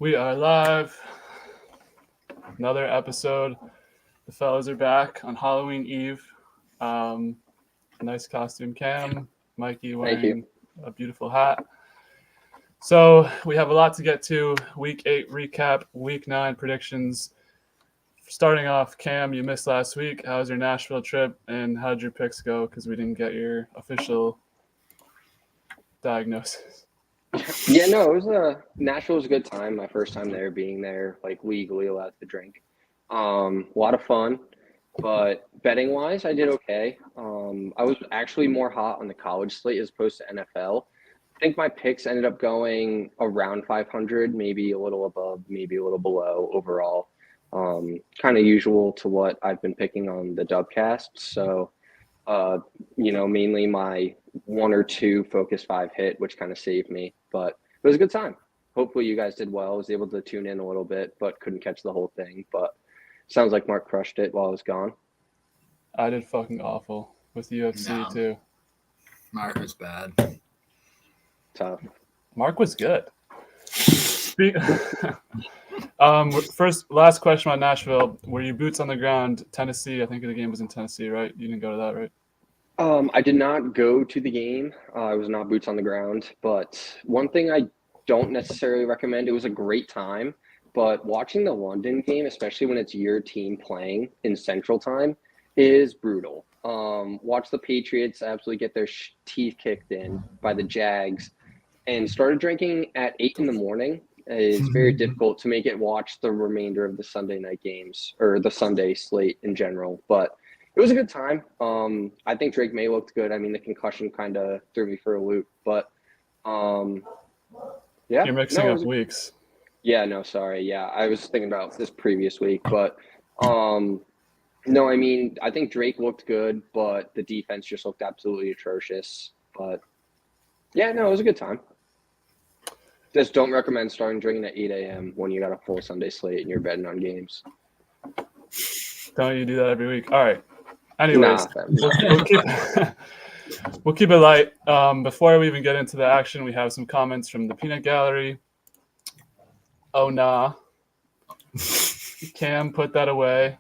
We are live. Another episode. The fellas are back on Halloween Eve. Nice costume, Cam. Mikey Thank you. wearing a beautiful hat. So we have a lot to get to. Week 8 recap, Week 9 predictions. Starting off, Cam, you missed last week. How was your Nashville trip, and how did your picks go? Because we didn't get your official diagnosis. Yeah, no, it was Nashville was a good time. My first time there, being there, like legally allowed to drink. A lot of fun, but betting wise, I did okay. I was actually more hot on the college slate as opposed to NFL. I think my picks ended up going around 500, maybe a little above, maybe a little below overall. Kind of usual to what I've been picking on the Dubcast. So, mainly my one or two Focus 5 hit, which kind of saved me. But it was a good time. Hopefully you guys did well. I was able to tune in a little bit, but couldn't catch the whole thing. But sounds like Mark crushed it while I was gone. I did fucking awful with UFC too. Mark was bad. Tough. Mark was good. Last question on Nashville. Were you boots on the ground? Tennessee, I think the game was in Tennessee, right? You didn't go to that, right? I did not go to the game. I was not boots on the ground. But one thing I don't necessarily recommend, it was a great time, but watching the London game, especially when it's your team playing in Central Time, is brutal. Watch the Patriots absolutely get their teeth kicked in by the Jags and started drinking at 8 in the morning. It's very difficult to make it watch the remainder of the Sunday night games or the Sunday slate in general. But it was a good time. I think Drake May looked good. I mean, the concussion kind of threw me for a loop, but yeah. You're mixing up weeks. Yeah, no, sorry. Yeah, I was thinking about this previous week, but no, I mean, I think Drake looked good, but the defense just looked absolutely atrocious. But yeah, no, it was a good time. Just don't recommend starting drinking at 8 a.m. when you got a full Sunday slate and you're betting on games. Don't you do that every week? All right. Anyways, Nah, we'll keep it light. Before we even get into the action, we have some comments from the Peanut Gallery. Oh, nah. Cam, put that away.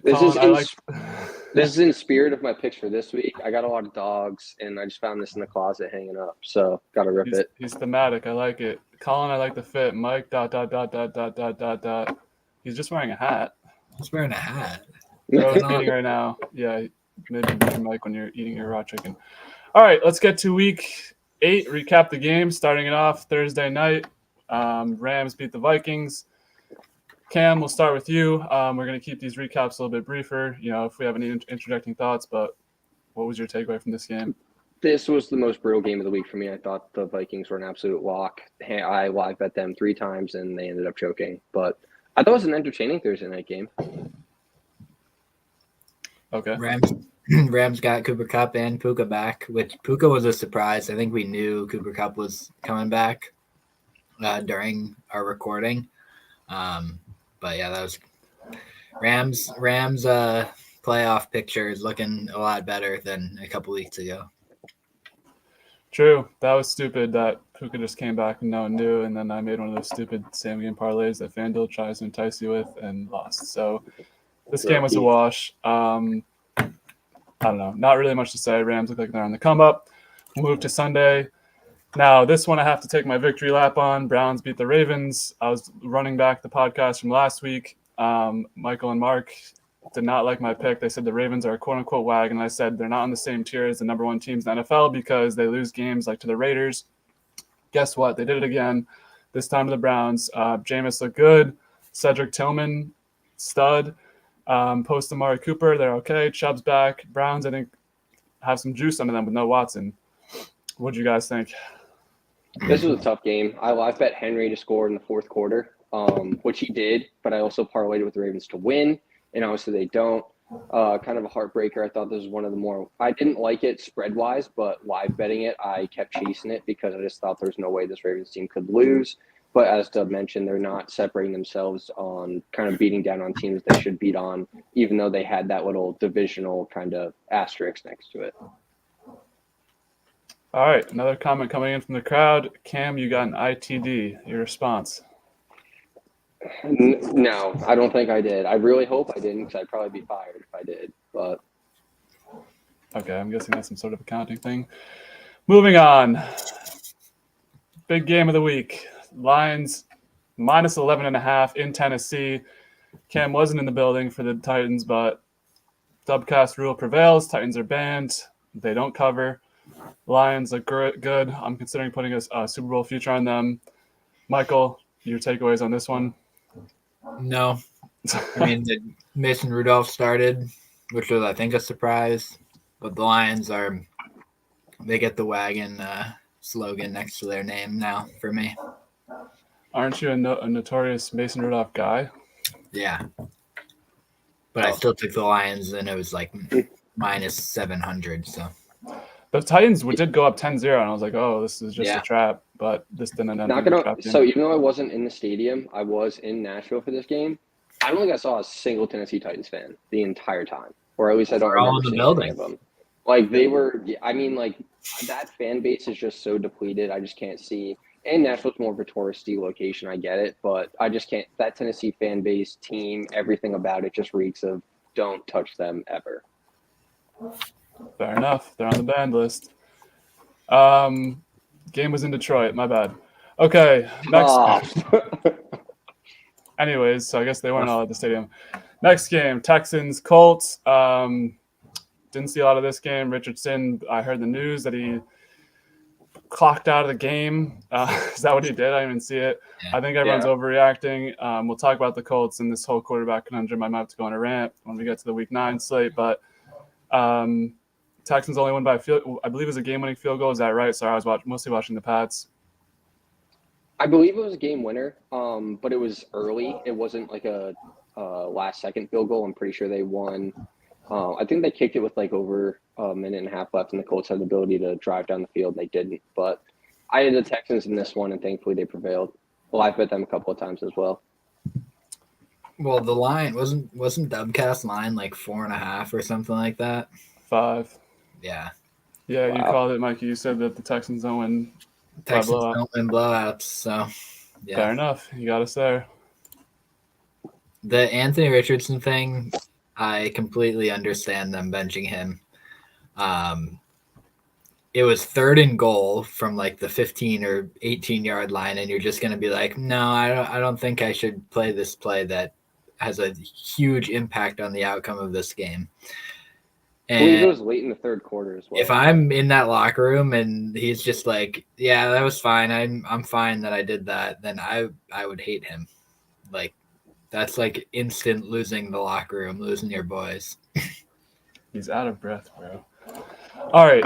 This is in spirit of my picks for this week. I got a lot of dogs, and I just found this in the closet hanging up, so got to rip it. He's thematic. I like it. Colin, I like the fit. Mike, ... He's just wearing a hat. He's wearing a hat. Bro's eating right now. Yeah, maybe your mic when you're eating your raw chicken. All right, let's get to week 8. Recap the game. Starting it off Thursday night. Rams beat the Vikings. Cam, we'll start with you. We're going to keep these recaps a little bit briefer, if we have any interjecting thoughts, but what was your takeaway from this game? This was the most brutal game of the week for me. I thought the Vikings were an absolute lock. I live bet them 3 times, and they ended up choking. But I thought it was an entertaining Thursday night game. Okay. Rams got Cooper Kupp and Puka back, which Puka was a surprise. I think we knew Cooper Kupp was coming back during our recording. But yeah, that was Rams playoff picture is looking a lot better than a couple weeks ago. True. That was stupid that Puka just came back and no one knew, and then I made one of those stupid same game parlays that FanDuel tries to entice you with and lost. So this game was a wash. I don't know. Not really much to say. Rams look like they're on the come up. We'll move to Sunday. Now, this one I have to take my victory lap on. Browns beat the Ravens. I was running back the podcast from last week. Michael and Mark did not like my pick. They said the Ravens are a quote-unquote wagon. I said they're not on the same tier as the number 1 teams in the NFL because they lose games like to the Raiders. Guess what? They did it again, this time to the Browns. Jameis looked good. Cedric Tillman, stud. Post Amari Cooper, they're okay. Chubb's back. Browns, I think, have some juice under them with no Watson. What do you guys think? This was a tough game. I bet Henry to score in the fourth quarter, which he did, but I also parlayed it with the Ravens to win, and obviously they don't. Kind of a heartbreaker. I thought this was one of the more – I didn't like it spread-wise, but live betting it, I kept chasing it because I just thought there's no way this Ravens team could lose. But as Dub mentioned, they're not separating themselves on kind of beating down on teams they should beat on, even though they had that little divisional kind of asterisk next to it. All right, another comment coming in from the crowd. Cam, you got an ITD. Your response? No, I don't think I did. I really hope I didn't, because I'd probably be fired if I did. But Okay, I'm guessing that's some sort of accounting thing. Moving on. Big game of the week. Lions minus 11.5 in Tennessee. Cam wasn't in the building for the Titans, but Dubcast rule prevails. Titans are banned. They don't cover. Lions look good. I'm considering putting a Super Bowl future on them. Michael, your takeaways on this one? No. I mean, Mason Rudolph started, which was, I think, a surprise. But the Lions they get the wagon slogan next to their name now for me. Aren't you a notorious Mason Rudolph guy? Yeah. But I still took the Lions, and it was like minus 700. So the Titans did go up 10-0, and I was like, oh, this is just a trap. But this didn't end up being a trap. So even though I wasn't in the stadium, I was in Nashville for this game. I don't think I saw a single Tennessee Titans fan the entire time, or at least I don't remember seeing any of them. Like they were, I mean, like that fan base is just so depleted. I just can't see. And Nashville's more of a touristy location. I get it, but I just can't. That Tennessee fan base, team, everything about it just reeks of don't touch them ever. Fair enough. They're on the banned list. Game was in Detroit. My bad. Okay, next. Anyways, so I guess they weren't all at the stadium. Next game, Texans, Colts. Didn't see a lot of this game. Richardson, I heard the news that he clocked out of the game. Is that what he did? I didn't even see it. Yeah. I think everyone's overreacting. We'll talk about the Colts and this whole quarterback conundrum. I might have to go on a rant when we get to the Week 9 slate. But Texans only won by a field. I believe it was a game-winning field goal. Is that right? Sorry, I was mostly watching the Pats. I believe it was a game winner, but it was early. It wasn't like a last-second field goal. I'm pretty sure they won. I think they kicked it with like over a minute and a half left, and the Colts had the ability to drive down the field. They didn't, but I had the Texans in this one, and thankfully they prevailed. Well, I bet them a couple of times as well. Well, the line wasn't Dubcast line like 4.5 or something like that. 5. Yeah. Yeah, wow. You called it, Mikey. You said that the Texans don't win. Texans don't win blowouts, so yeah. Fair enough. You got us there. The Anthony Richardson thing, I completely understand them benching him. It was 3rd and goal from like the 15 or 18 yard line, and you're just going to be like, no, I don't think I should play this play that has a huge impact on the outcome of this game. And I believe it was late in the 3rd quarter as well. If I'm in that locker room and he's just like, yeah, that was fine. I'm fine that I did that. Then I would hate him. Like, that's like instant losing the locker room, losing your boys. He's out of breath, bro. All right.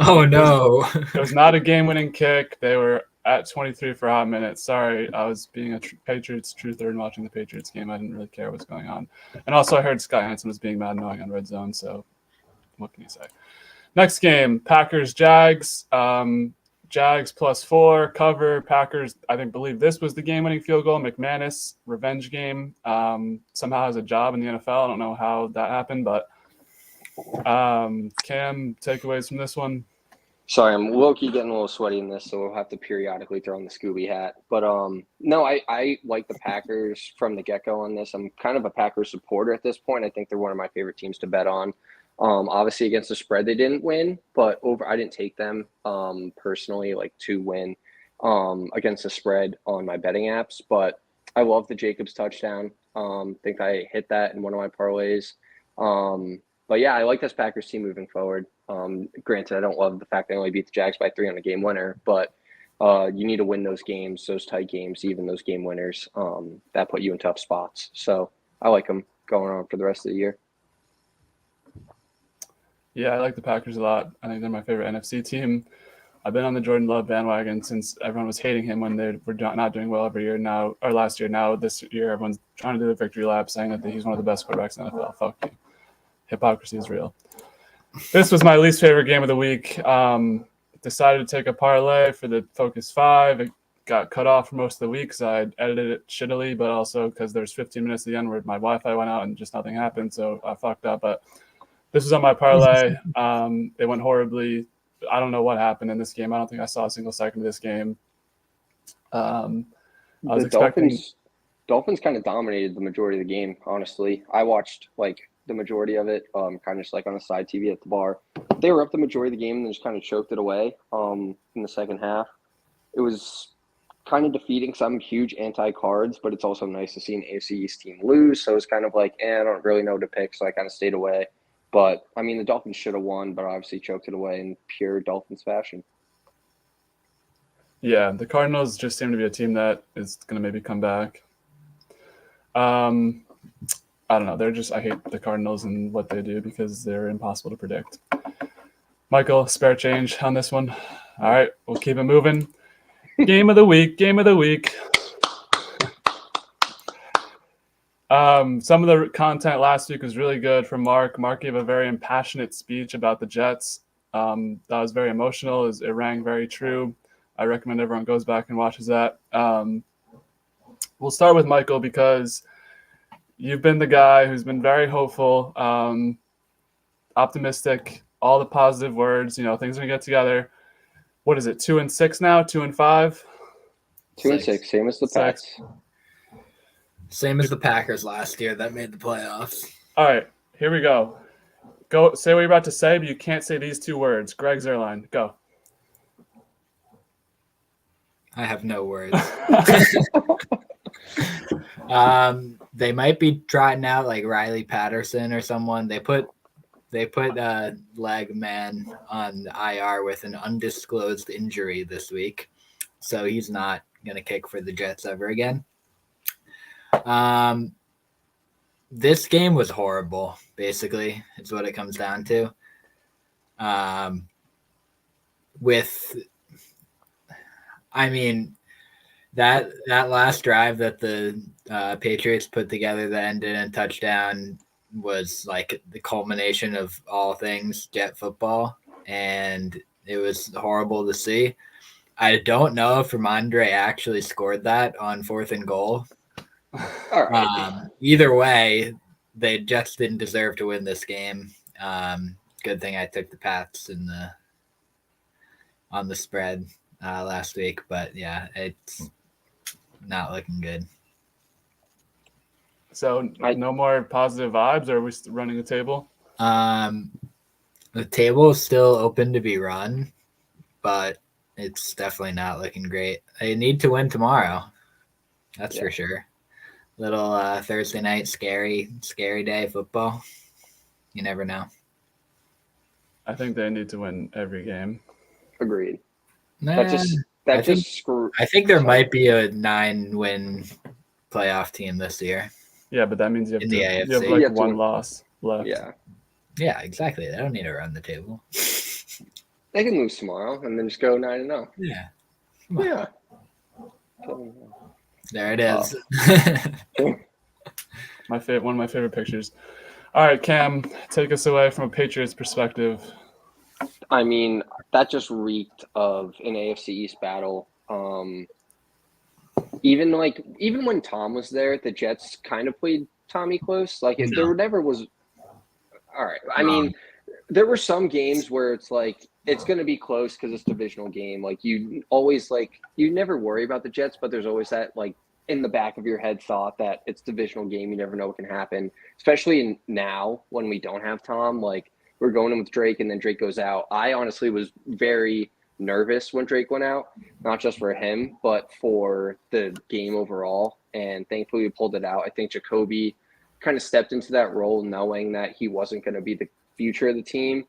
Oh, no. It was not a game-winning kick. They were at 23 for a hot minute. Sorry, I was being a Patriots truther and watching the Patriots game. I didn't really care what's going on. And also I heard Scott Hansen was being mad annoying on Red Zone, so what can you say? Next game, Packers-Jags. Jags +4, cover. Packers, I believe this was the game-winning field goal. McManus, revenge game. Somehow has a job in the NFL. I don't know how that happened, but Cam, takeaways from this one? Sorry, I'm low-key getting a little sweaty in this, so we'll have to periodically throw on the Scooby hat. But no, I like the Packers from the get-go on this. I'm kind of a Packers supporter at this point. I think they're one of my favorite teams to bet on. Obviously, against the spread, they didn't win, but I didn't take them personally, like to win against the spread on my betting apps. But I love the Jacobs touchdown. Think I hit that in one of my parlays. But yeah, I like this Packers team moving forward. Granted, I don't love the fact they only beat the Jags by 3 on a game winner, but you need to win those games, those tight games, even those game winners. That put you in tough spots. So I like them going on for the rest of the year. Yeah, I like the Packers a lot. I think they're my favorite NFC team. I've been on the Jordan Love bandwagon since everyone was hating him when they were not doing well every year now, or last year. Now this year, everyone's trying to do the victory lap, saying that he's one of the best quarterbacks in the NFL. Fuck you. Hypocrisy is real. This was my least favorite game of the week. Decided to take a parlay for the Focus 5. It got cut off for most of the week because I edited it shittily, but also because there's 15 minutes at the end where my Wi-Fi went out and just nothing happened, so I fucked up. But this was on my parlay. It went horribly. I don't know what happened in this game. I don't think I saw a single second of this game. I was The expecting. Dolphins kind of dominated the majority of the game. Honestly, I watched like the majority of it, kind of just like on the side TV at the bar. They were up the majority of the game and then just kind of choked it away. In the second half, it was kind of defeating. Cause I'm huge anti-cards, but it's also nice to see an AFC East team lose. So it's kind of like, I don't really know what to pick, so I kind of stayed away. But I mean, the Dolphins should have won, but obviously choked it away in pure Dolphins fashion. Yeah, the Cardinals just seem to be a team that is going to maybe come back. I don't know. I hate the Cardinals and what they do because they're impossible to predict. Michael, spare change on this one. All right, we'll keep it moving. Game of the week. Some of the content last week was really good from Mark. Mark gave a very impassionate speech about the Jets. That was very emotional. It rang very true. I recommend everyone goes back and watches that. We'll start with Michael because you've been the guy who's been very hopeful, optimistic, all the positive words. Things are going to get together. What is it, 2-6 now? 2-5? 2-6, same as the Pats. Same as the Packers last year that made the playoffs. All right, here we go. Go say what you're about to say, but you can't say these two words. Greg Zerline, go. I have no words. They might be trotting out like Riley Patterson or someone. They put leg man on IR with an undisclosed injury this week, so he's not gonna kick for the Jets ever again. This game was horrible. Basically, is what it comes down to. That last drive that the Patriots put together that ended in a touchdown was like the culmination of all things Jet football, and it was horrible to see. I don't know if Ramondre actually scored that on 4th and goal. All right. Either way, they just didn't deserve to win this game. Good thing I took the Pats on the spread last week, but yeah, it's not looking good. So no more positive vibes, or are we running the table? The table is still open to be run, but it's definitely not looking great. They need to win tomorrow. That's for sure. Little Thursday night scary day football. You never know. I think they need to win every game. Agreed. I think there might be a 9-win playoff team this year. Yeah, but that means you have AFC. like one loss left. Yeah, exactly. They don't need to run the table. They can lose tomorrow and then just go 9-0. Yeah. Yeah. There it is. One of my favorite pictures. All right, Cam, take us away from a Patriots perspective. I mean, that just reeked of an AFC East battle. Even when Tom was there, the Jets kind of played Tommy close. There never was. All right. I mean, there were some games where it's like it's going to be close because it's a divisional game. Like you always you never worry about the Jets, but there's always that in the back of your head thought that it's a divisional game. You never know what can happen, especially now when we don't have Tom. We're going in with Drake and then Drake goes out. I honestly was very nervous when Drake went out, not just for him, but for the game overall. And thankfully we pulled it out. I think Jacoby kind of stepped into that role knowing that he wasn't going to be the future of the team.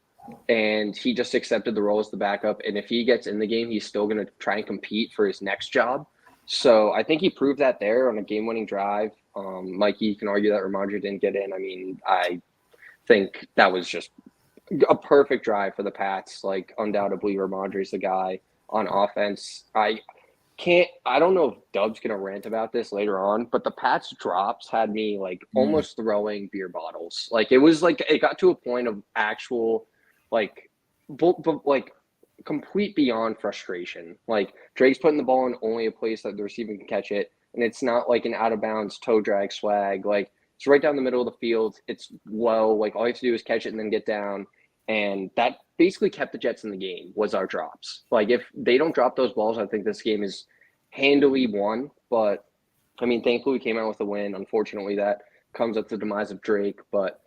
And he just accepted the role as the backup. And if he gets in the game, he's still going to try and compete for his next job. So I think he proved that there on a game-winning drive. Mikey, you can argue that Ramondre didn't get in. I mean, I think that was just a perfect drive for the Pats. Undoubtedly, Ramondre's the guy on offense. I don't know if Dub's going to rant about this later on, but the Pats drops had me almost throwing beer bottles. It got to a point of actual complete beyond frustration. Drake's putting the ball in only a place that the receiver can catch it. And it's not like an out of bounds toe drag swag. It's right down the middle of the field. It's low. All you have to do is catch it and then get down. And that basically kept the Jets in the game was our drops. Like if they don't drop those balls, I think this game is handily won. But I mean, thankfully we came out with a win. Unfortunately, that comes at the demise of Drake. But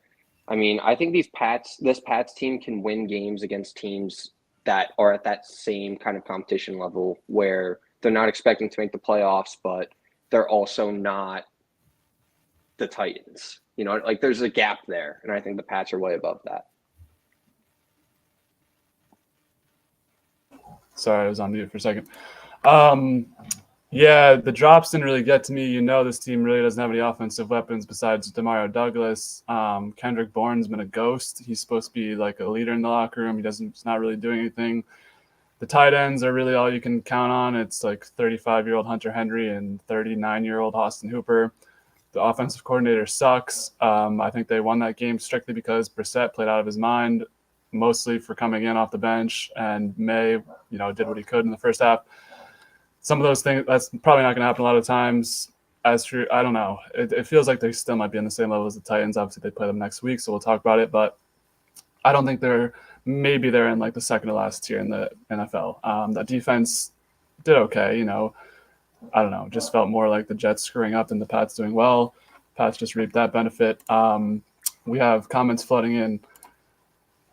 I mean, I think this Pats team can win games against teams that are at that same kind of competition level where they're not expecting to make the playoffs, but they're also not the Titans. You know, like there's a gap there, and I think the Pats are way above that. Sorry, I was on mute for a second. Yeah, the drops didn't really get to me. You know, this team really doesn't have any offensive weapons besides Demario Douglas. Kendrick Bourne's been a ghost. He's supposed to be like a leader in the locker room. He's not really doing anything. The tight ends are really all you can count on. It's like 35-year-old Hunter Henry and 39-year-old Austin Hooper. The offensive coordinator sucks. I think they won that game strictly because Brissett played out of his mind, mostly for coming in off the bench, and May, did what he could in the first half. Some of those things, that's probably not going to happen a lot of times. As for, I don't know. It feels like they still might be on the same level as the Titans. Obviously, they play them next week, so we'll talk about it. But I don't think they're in like the second to last tier in the NFL. That defense did okay, I don't know. Just felt more like the Jets screwing up than the Pats doing well. Pats just reaped that benefit. We have comments flooding in.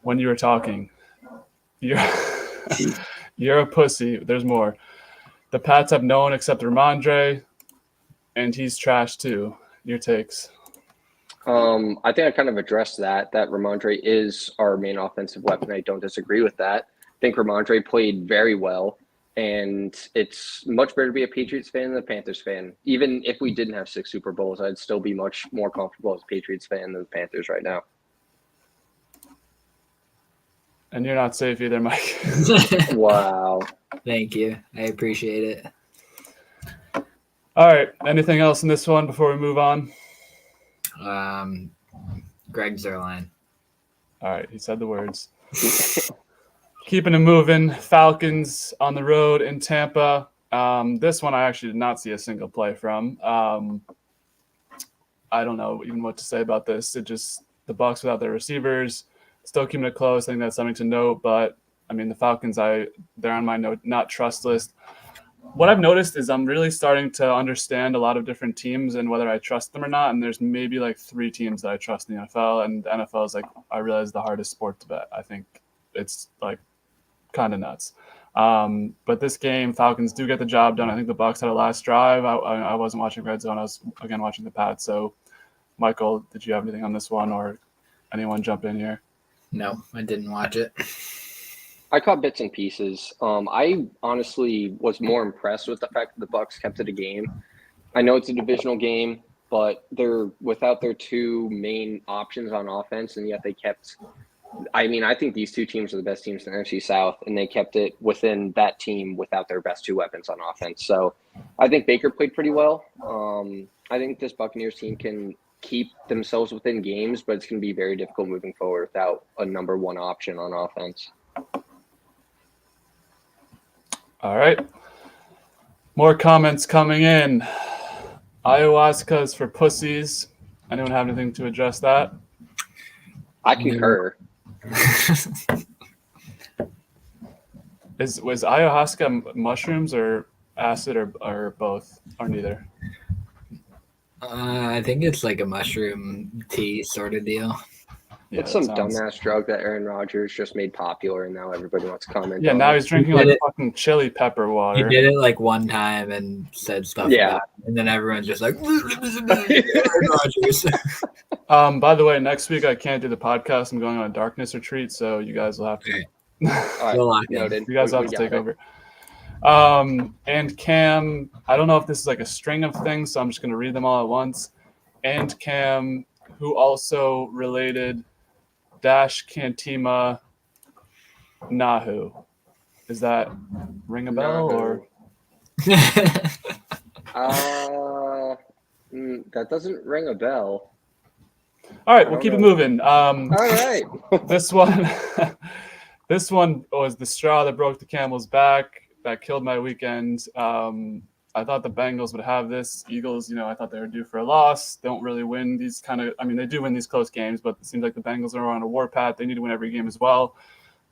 When you were talking, you're a pussy. There's more. The Pats have no one except Ramondre, and he's trash too. Your takes? I think I kind of addressed that Ramondre is our main offensive weapon. I don't disagree with that. I think Ramondre played very well, and it's much better to be a Patriots fan than a Panthers fan. Even if we didn't have 6 Super Bowls, I'd still be much more comfortable as a Patriots fan than the Panthers right now. And you're not safe either, Mike. Wow. Thank you. I appreciate it. All right. Anything else in this one before we move on? Greg Zuerlein. All right. He said the words. Keeping it moving. Falcons on the road in Tampa. This one I actually did not see a single play from. I don't know even what to say about this. The Bucs without their receivers. Still keeping it close. I think that's something to note. But, I mean, the Falcons, they're on my not trust list. What I've noticed is I'm really starting to understand a lot of different teams and whether I trust them or not. And there's maybe like 3 teams that I trust in the NFL. And the NFL is I realize the hardest sport to bet. I think it's like kind of nuts. But this game, Falcons do get the job done. I think the Bucs had a last drive. I wasn't watching Red Zone. I was, again, watching the Pats. So, Michael, did you have anything on this one or anyone jump in here? No, I didn't watch it. I caught bits and pieces. I honestly was more impressed with the fact that the Bucs kept it a game. I know it's a divisional game, but they're without their 2 main options on offense, and yet they kept. I mean, I think these 2 teams are the best teams in the NFC South, and they kept it within that team without their best 2 weapons on offense. So, I think Baker played pretty well. I think this Buccaneers team can keep themselves within games, but it's going to be very difficult moving forward without a number 1 option on offense. All right. More comments coming in. Ayahuasca is for pussies. Anyone have anything to address that? I concur. Was ayahuasca mushrooms or acid or both or neither? I think it's like a mushroom tea sort of deal. Yeah, It's some dumbass drug that Aaron Rodgers just made popular, and now everybody wants to comment. Yeah, on now it. he's drinking like fucking chili pepper He water. did it like one time and said stuff. Yeah. about it, and then everyone's just like, Aaron Rodgers. By the way, next week I can't do the podcast. I'm going on a darkness retreat, so you guys will have to. All right, We'll lock in. noted. You guys We have to got take it. over. And Cam, I don't know if this is like a string of things, so I'm just going to read them all at once. And Cam, who also related Dash Cantima Nahu. Is that ring a bell or? That doesn't ring a bell. All right, I we'll don't keep it know. moving. All right. This one was the straw that broke the camel's back. That killed my weekend. I thought the Bengals would have this. Eagles, I thought they were due for a loss. Don't really win these they do win these close games, but it seems like the Bengals are on a warpath. They need to win every game as well.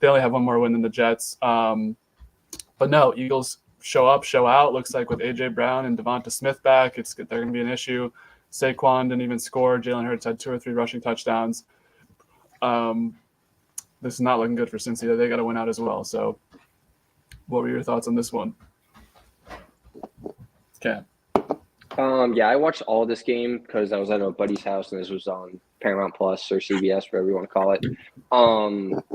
they only have one more win than the Jets. But no, Eagles show up, show out. Looks like with A.J. Brown and Devonta Smith back, they're going to be an issue. Saquon didn't even score. Jalen Hurts had 2 or 3 rushing touchdowns. This is not looking good for Cincy. They got to win out as well. So what were your thoughts on this one? Okay. Yeah, I watched all this game because I was at a buddy's house and this was on Paramount Plus or CBS, whatever you want to call it.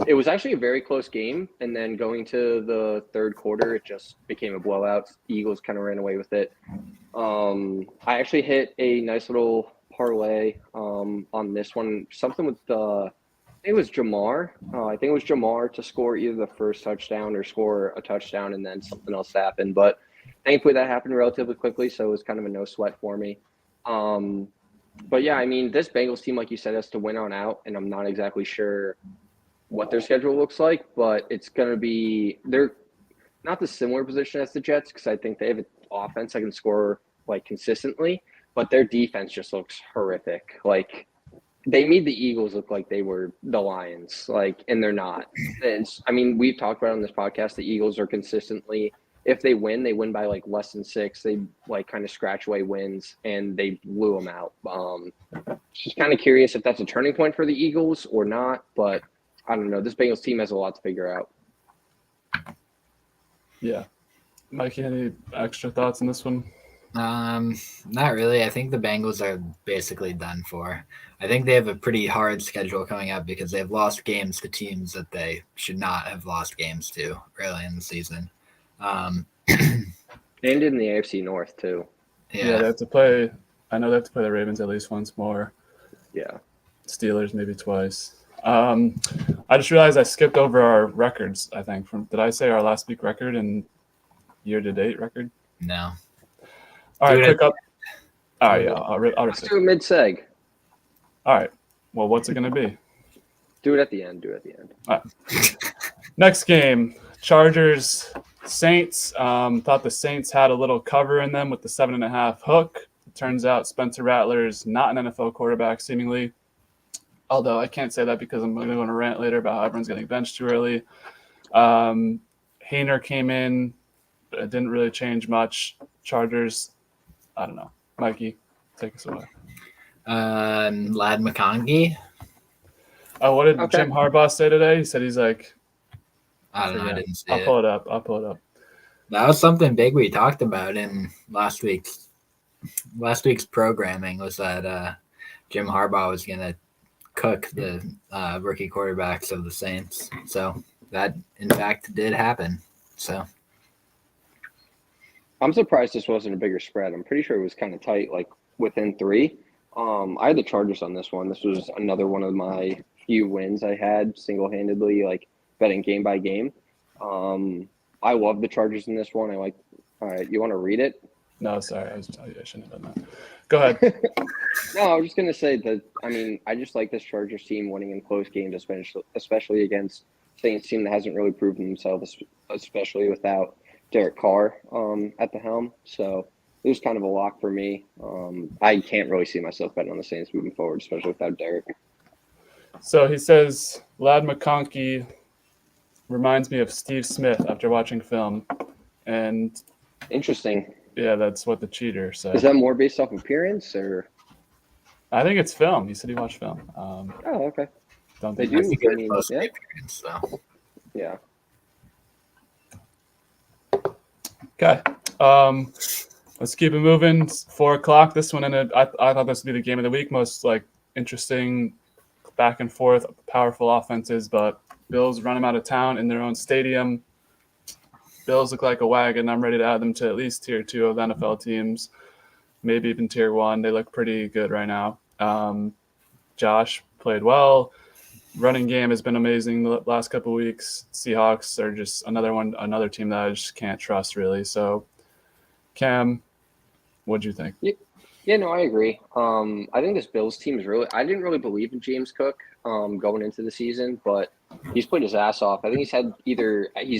It was actually a very close game, and then going to the third quarter, it just became a blowout. The Eagles kind of ran away with it. I actually hit a nice little parlay on this one. Something with I think it was Jamar. I think it was Jamar to score either the first touchdown or score a touchdown, and then something else happened. But thankfully, that happened relatively quickly, so it was kind of a no sweat for me. But yeah, I mean, this Bengals team, like you said, has to win on out, and I'm not exactly sure what their schedule looks like, but it's going to be – they're not the similar position as the Jets because I think they have an offense that can score, like, consistently, but their defense just looks horrific. Like, they made the Eagles look like they were the Lions, like, and they're not. I mean, we've talked about on this podcast, the Eagles are consistently – if they win by like less than 6. They like kind of scratch away wins, and they blew them out. Just kind of curious if that's a turning point for the Eagles or not, but I don't know. This Bengals team has a lot to figure out. Yeah. Mikey, any extra thoughts on this one? Not really. I think the Bengals are basically done for. I think they have a pretty hard schedule coming up because they've lost games to teams that they should not have lost games to early in the season. And in the AFC North too. Yeah, they have to play. I know they have to play the Ravens at least once more. Yeah. Steelers maybe twice. I just realized I skipped over our records. I think did I say our last week record and year-to-date record? No. All right, quick up. All right, yeah, I'll Let's do a mid-seg. All right. Well, what's it going to be? Do it at the end. All right. Next game, Chargers. Saints. Thought the Saints had a little cover in them with the 7.5 hook. It turns out Spencer Rattler is not an NFL quarterback, seemingly. Although I can't say that because I'm going to go on a rant later about how everyone's getting benched too early. Hayner came in, but it didn't really change much. Chargers, I don't know. Mikey, take us away. Lad McConkey. Oh, what did Jim Harbaugh say today? He said he's like, I don't know. I didn't see I'll pull it up. That was something big we talked about in last week's programming was that Jim Harbaugh was going to cook the rookie quarterbacks of the Saints. So that, in fact, did happen. So I'm surprised this wasn't a bigger spread. I'm pretty sure it was kind of tight, like within 3. I had the Chargers on this one. This was another one of my few wins I had single-handedly, like betting game by game. I love the Chargers in this one. All right, you want to read it? No, sorry. I shouldn't have done that. Go ahead. No, I was just going to say that, I mean, I just like this Chargers team winning in close games, especially against Saints team that hasn't really proven themselves, especially without Derek Carr at the helm. So it was kind of a lock for me. I can't really see myself betting on the Saints moving forward, especially without Derek. So he says, Lad McConkey reminds me of Steve Smith after watching film. And interesting. Yeah, that's what the cheater said. Is that more based off appearance or? I think it's film. He said he watched film. Oh, okay. Don't they think do. I mean, yeah. Appearance, so. Yeah. Okay. Let's keep it moving. 4:00. This one, I thought this would be the game of the week. Most like interesting, back and forth, powerful offenses, but Bills run them out of town in their own stadium. Bills look like a wagon. I'm ready to add them to at least tier 2 of NFL teams, maybe even tier 1. They look pretty good right now. Josh played well. Running game has been amazing the last couple of weeks. Seahawks are just another team that I just can't trust really. So, Cam, what'd you think? Yeah, no, I agree. I think this Bills team is I didn't really believe in James Cook going into the season, but he's played his ass off. I think he's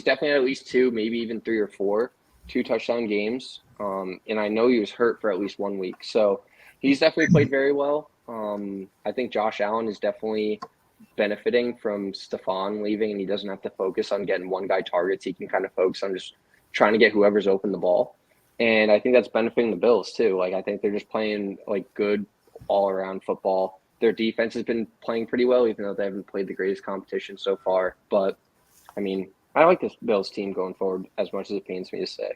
definitely had at least 2, maybe even 3 or 4 2-touchdown games. And I know he was hurt for at least 1 week. So he's definitely played very well. I think Josh Allen is definitely benefiting from Stephon leaving, and he doesn't have to focus on getting one guy targets. He can kind of focus on just trying to get whoever's open the ball. And I think that's benefiting the Bills too. Like, I think they're just playing like good all around football. Their defense has been playing pretty well, even though they haven't played the greatest competition so far. But I mean, I like this Bills team going forward as much as it pains me to say.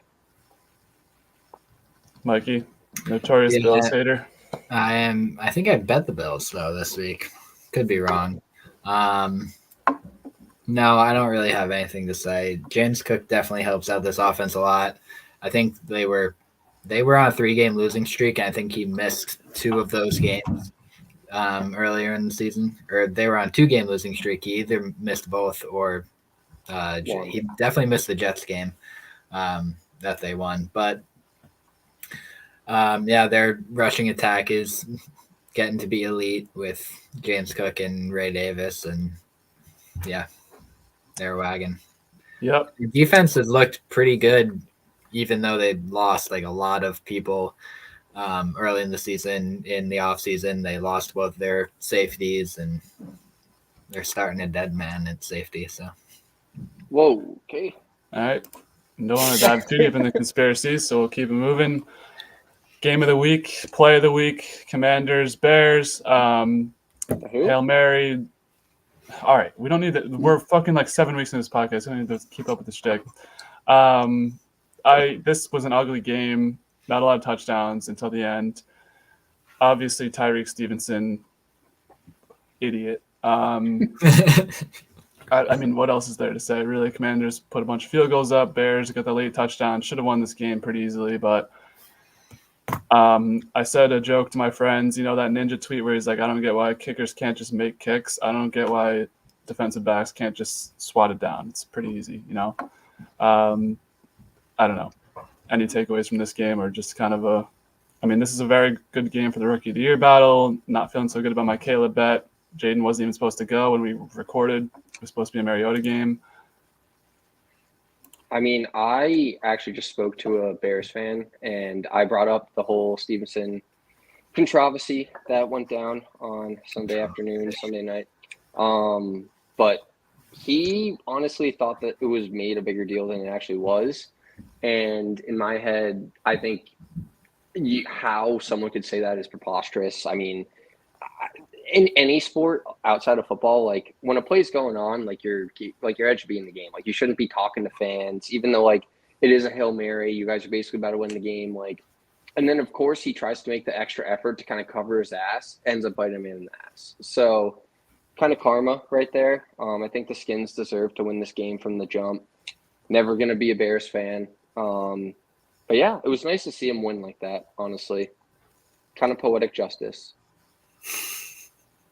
Mikey, notorious Yeah. Bills hater. I think I bet the Bills though this week. Could be wrong. No, I don't really have anything to say. James Cook definitely helps out this offense a lot. I think they were on a 3-game losing streak, and I think he missed 2 of those games earlier in the season. Or they were on a 2-game losing streak. He either missed both or he definitely missed the Jets game that they won. But yeah, their rushing attack is getting to be elite with James Cook and Ray Davis, and yeah, they're wagging. Yep. The defense has looked pretty good, even though they lost like a lot of people early in the season. In the offseason, they lost both their safeties, and they're starting a dead man at safety. So, Whoa, okay. All right. Don't want to dive too deep in the conspiracies, so we'll keep it moving. Game of the week, play of the week, Commanders, Bears, Hail Mary. All right, we don't need that. We're fucking like 7 weeks in this podcast. We don't need to keep up with the shtick. This was an ugly game. Not a lot of touchdowns until the end. Obviously, Tyreek Stevenson, idiot. I mean, what else is there to say? Really, Commanders put a bunch of field goals up. Bears got the late touchdown. Should have won this game pretty easily, but I said a joke to my friends, that ninja tweet where he's like, I don't get why kickers can't just make kicks. I don't get why defensive backs can't just swat it down. It's pretty easy, I don't know. Any takeaways from this game, or just kind of this is a very good game for the Rookie of the Year battle. Not feeling so good about my Caleb bet. Jaden wasn't even supposed to go when we recorded. It was supposed to be a Mariota game. I mean, I actually just spoke to a Bears fan, and I brought up the whole Stevenson controversy that went down on Sunday night. But he honestly thought that it was made a bigger deal than it actually was. And in my head, I think how someone could say that is preposterous. I mean, in any sport outside of football, like when a play's going on, like your head should be in the game. Like you shouldn't be talking to fans, even though like it is a Hail Mary. You guys are basically about to win the game. Like, and then of course he tries to make the extra effort to kind of cover his ass, ends up biting him in the ass. So kind of karma right there. I think the Skins deserve to win this game from the jump. Never going to be a Bears fan. But yeah, it was nice to see him win like that, honestly. Kind of poetic justice.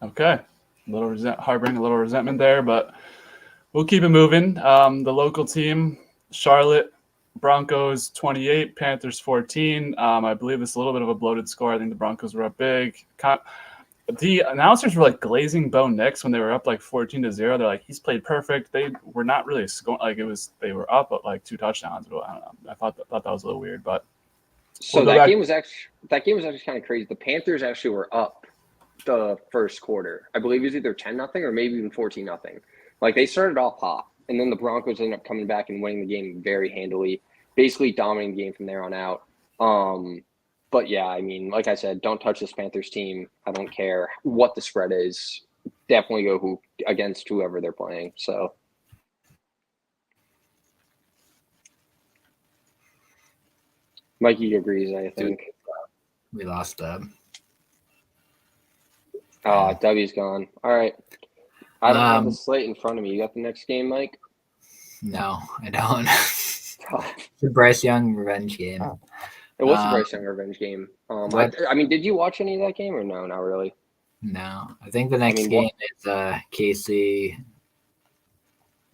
Okay. Harboring a little resentment there, but we'll keep it moving. The local team, Charlotte Broncos 28, Panthers 14. I believe this is a little bit of a bloated score. I think the Broncos were up big. The announcers were like glazing Bo Nix when they were up like 14-0. They're like, he's played perfect. They were not really scoring. Like they were up at like 2 touchdowns. But I don't know. I thought that was a little weird, but so that game was actually kind of crazy. The Panthers actually were up the first quarter. I believe it was either 10-0 or maybe even 14-0. Like they started off hot, and then the Broncos ended up coming back and winning the game very handily, basically dominating the game from there on out. But yeah, I mean, like I said, don't touch this Panthers team. I don't care what the spread is. Definitely go against whoever they're playing. So Mikey agrees, I think. we lost Dub. W's gone. All right. I don't have the slate in front of me. You got the next game, Mike? No, I don't. The Bryce Young revenge game. It was the Bryce Young revenge game. I mean, did you watch any of that game or no? Not really. No, I think the next game is KC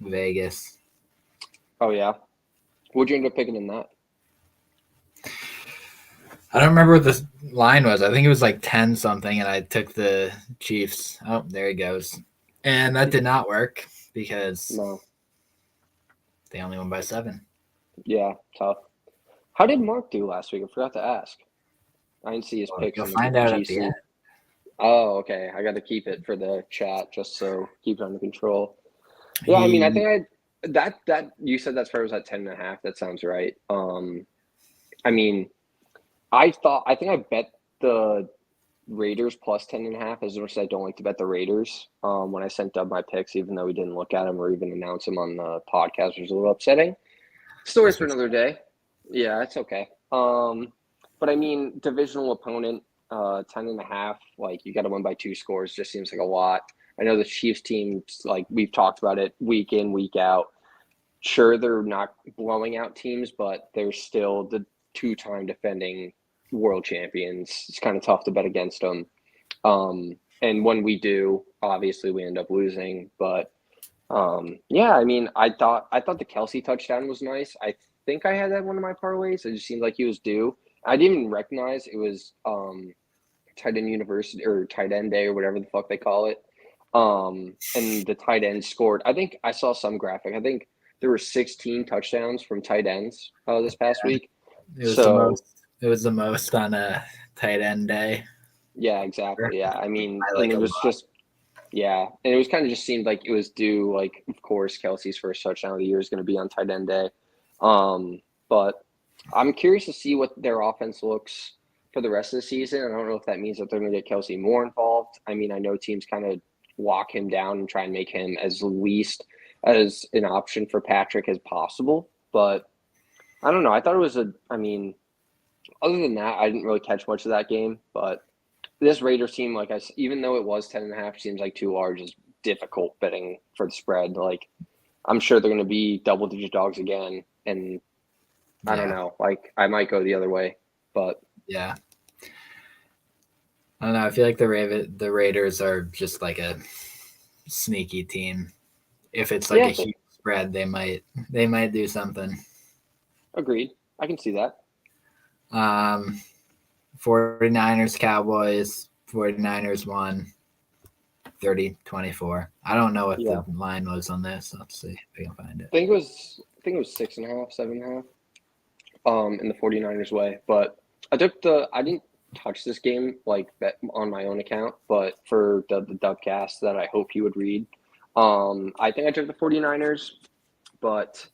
Vegas. Oh yeah, what'd you end up picking in that? I don't remember what the line was. I think it was like 10 something, and I took the Chiefs. Oh, there he goes, and that did not work because they only won by 7. Yeah, tough. How did Mark do last week? I forgot to ask. I didn't see his picks. You'll find out at the end. Oh, okay. I got to keep it for the chat just so keep it under control. Yeah, I mean, I think that you said that spread was at 10.5. That sounds right. I mean, I think I bet the Raiders plus 10.5 as much as I don't like to bet the Raiders. When I sent Dub my picks, even though we didn't look at them or even announce them on the podcast, which was a little upsetting. Stories for another day. Yeah, it's okay. But I mean, divisional opponent, 10.5. Like you got to win by 2 scores. Just seems like a lot. I know the Chiefs team, like we've talked about it week in, week out. Sure, they're not blowing out teams, but they're still the 2-time defending world champions. It's kind of tough to bet against them. And when we do, obviously we end up losing. But yeah, I mean, I thought the Kelsey touchdown was nice. I think I had that one of my parlays. It just seemed like he was due. I didn't even recognize it was tight end university or tight end day or whatever the fuck they call it. And the tight end scored. I think I saw some graphic. I think there were 16 touchdowns from tight ends this past week. It was the most on a tight end day. Yeah, exactly. Yeah, I mean, I like and it a was lot. just yeah, and it was kind of just seemed like it was due. Like, of course, Kelsey's first touchdown of the year is going to be on tight end day. But I'm curious to see what their offense looks for the rest of the season. I don't know if that means that they're going to get Kelsey more involved. I mean, I know teams kind of lock him down and try and make him as least as an option for Patrick as possible. But I don't know. I thought it was I mean, other than that, I didn't really catch much of that game. But this Raiders team, like even though it was 10.5, seems like too large is difficult betting for the spread. Like, I'm sure they're going to be double-digit dogs again, and I don't know. Like, I might go the other way, but yeah. I don't know. I feel like the Raiders are just like a sneaky team. If it's like a huge spread, they might do something. Agreed. I can see that. 49ers, Cowboys. 49ers won 30-24. I don't know what the line was on this. Let's see if I can find it. I think it was 6.5, 7.5. In the 49ers way, but I didn't touch this game like bet on my own account, but for the Dubcast that I hope you would read, I think I took the 49ers, but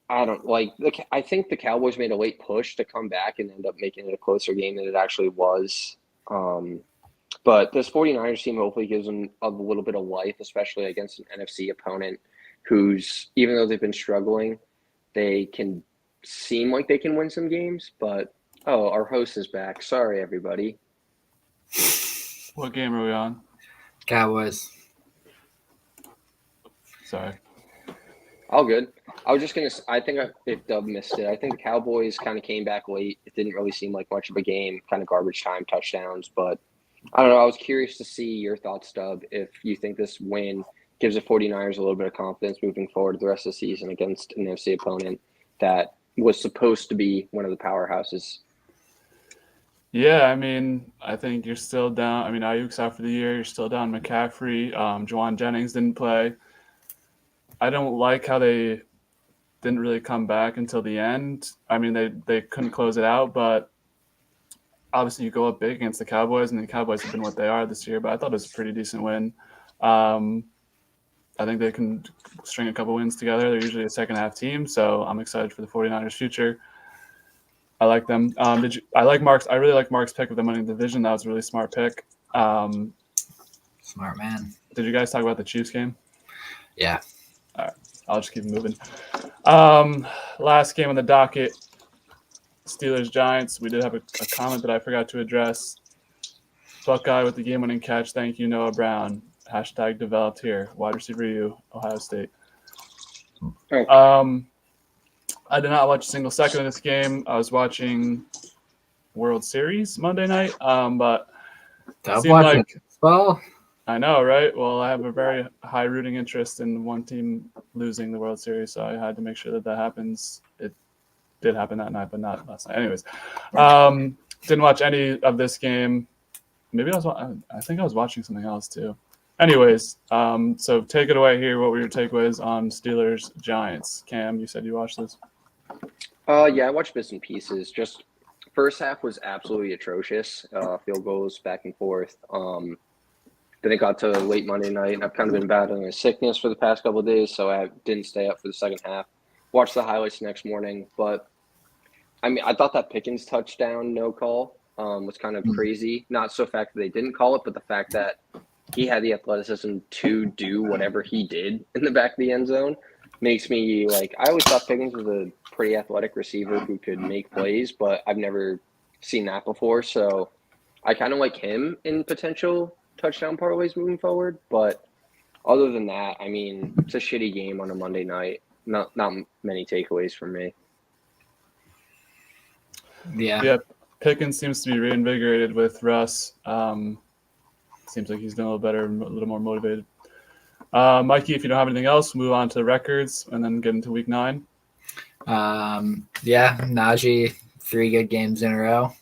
I don't like I think the Cowboys made a late push to come back and end up making it a closer game than it actually was. But this 49ers team hopefully gives them a little bit of life, especially against an NFC opponent who's, even though they've been struggling, they can seem like they can win some games. But, oh, our host is back. Sorry, everybody. What game are we on? Cowboys. Sorry. All good. I was just going to – I think if Dub missed it, I think the Cowboys kind of came back late. It didn't really seem like much of a game, kind of garbage time touchdowns. But I don't know. I was curious to see your thoughts, Dub, if you think this win gives the 49ers a little bit of confidence moving forward the rest of the season against an NFC opponent that was supposed to be one of the powerhouses. Yeah, I mean, I think you're still down. I mean, Ayuk's out for the year. You're still down McCaffrey. Juwan Jennings didn't play. I don't like how they didn't really come back until the end. I mean, they couldn't close it out, but obviously you go up big against the Cowboys, and the Cowboys have been what they are this year, but I thought it was a pretty decent win. I think they can string a couple wins together. They're usually a second-half team, so I'm excited for the 49ers' future. I like them. I really like Mark's pick of them winning the division. That was a really smart pick. Smart man. Did you guys talk about the Chiefs game? Yeah. All right. I'll just keep moving. Last game on the docket, Steelers-Giants. We did have a comment that I forgot to address. Buckeye with the game-winning catch. Thank you, Noah Brown. # developed here. Wide receiver U, Ohio State. Okay. I did not watch a single second of this game. I was watching World Series Monday night, but it seemed like well, I know, right? Well, I have a very high rooting interest in one team losing the World Series, so I had to make sure that happens. It did happen that night, but not last night. Anyways, didn't watch any of this game. Maybe I think I was watching something else too. Anyways, so take it away here. What were your takeaways on Steelers-Giants? Cam, you said you watched this. Yeah, I watched bits and pieces. Just first half was absolutely atrocious. Field goals back and forth. Then it got to late Monday night, and I've kind of been battling a sickness for the past couple of days, so I didn't stay up for the second half. Watched the highlights the next morning, but I mean, I thought that Pickens touchdown no call was kind of crazy. Not so fact that they didn't call it, but the fact that he had the athleticism to do whatever he did in the back of the end zone makes me like. I always thought Pickens was a pretty athletic receiver who could make plays, but I've never seen that before. So I kind of like him in potential touchdown parlays moving forward. But other than that, I mean, it's a shitty game on a Monday night. Not many takeaways from me. Yeah. Yeah, Pickens seems to be reinvigorated with Russ. Seems like he's doing a little better, a little more motivated. Mikey, if you don't have anything else, we'll move on to records and then get into week 9. Yeah, Najee, 3 good games in a row.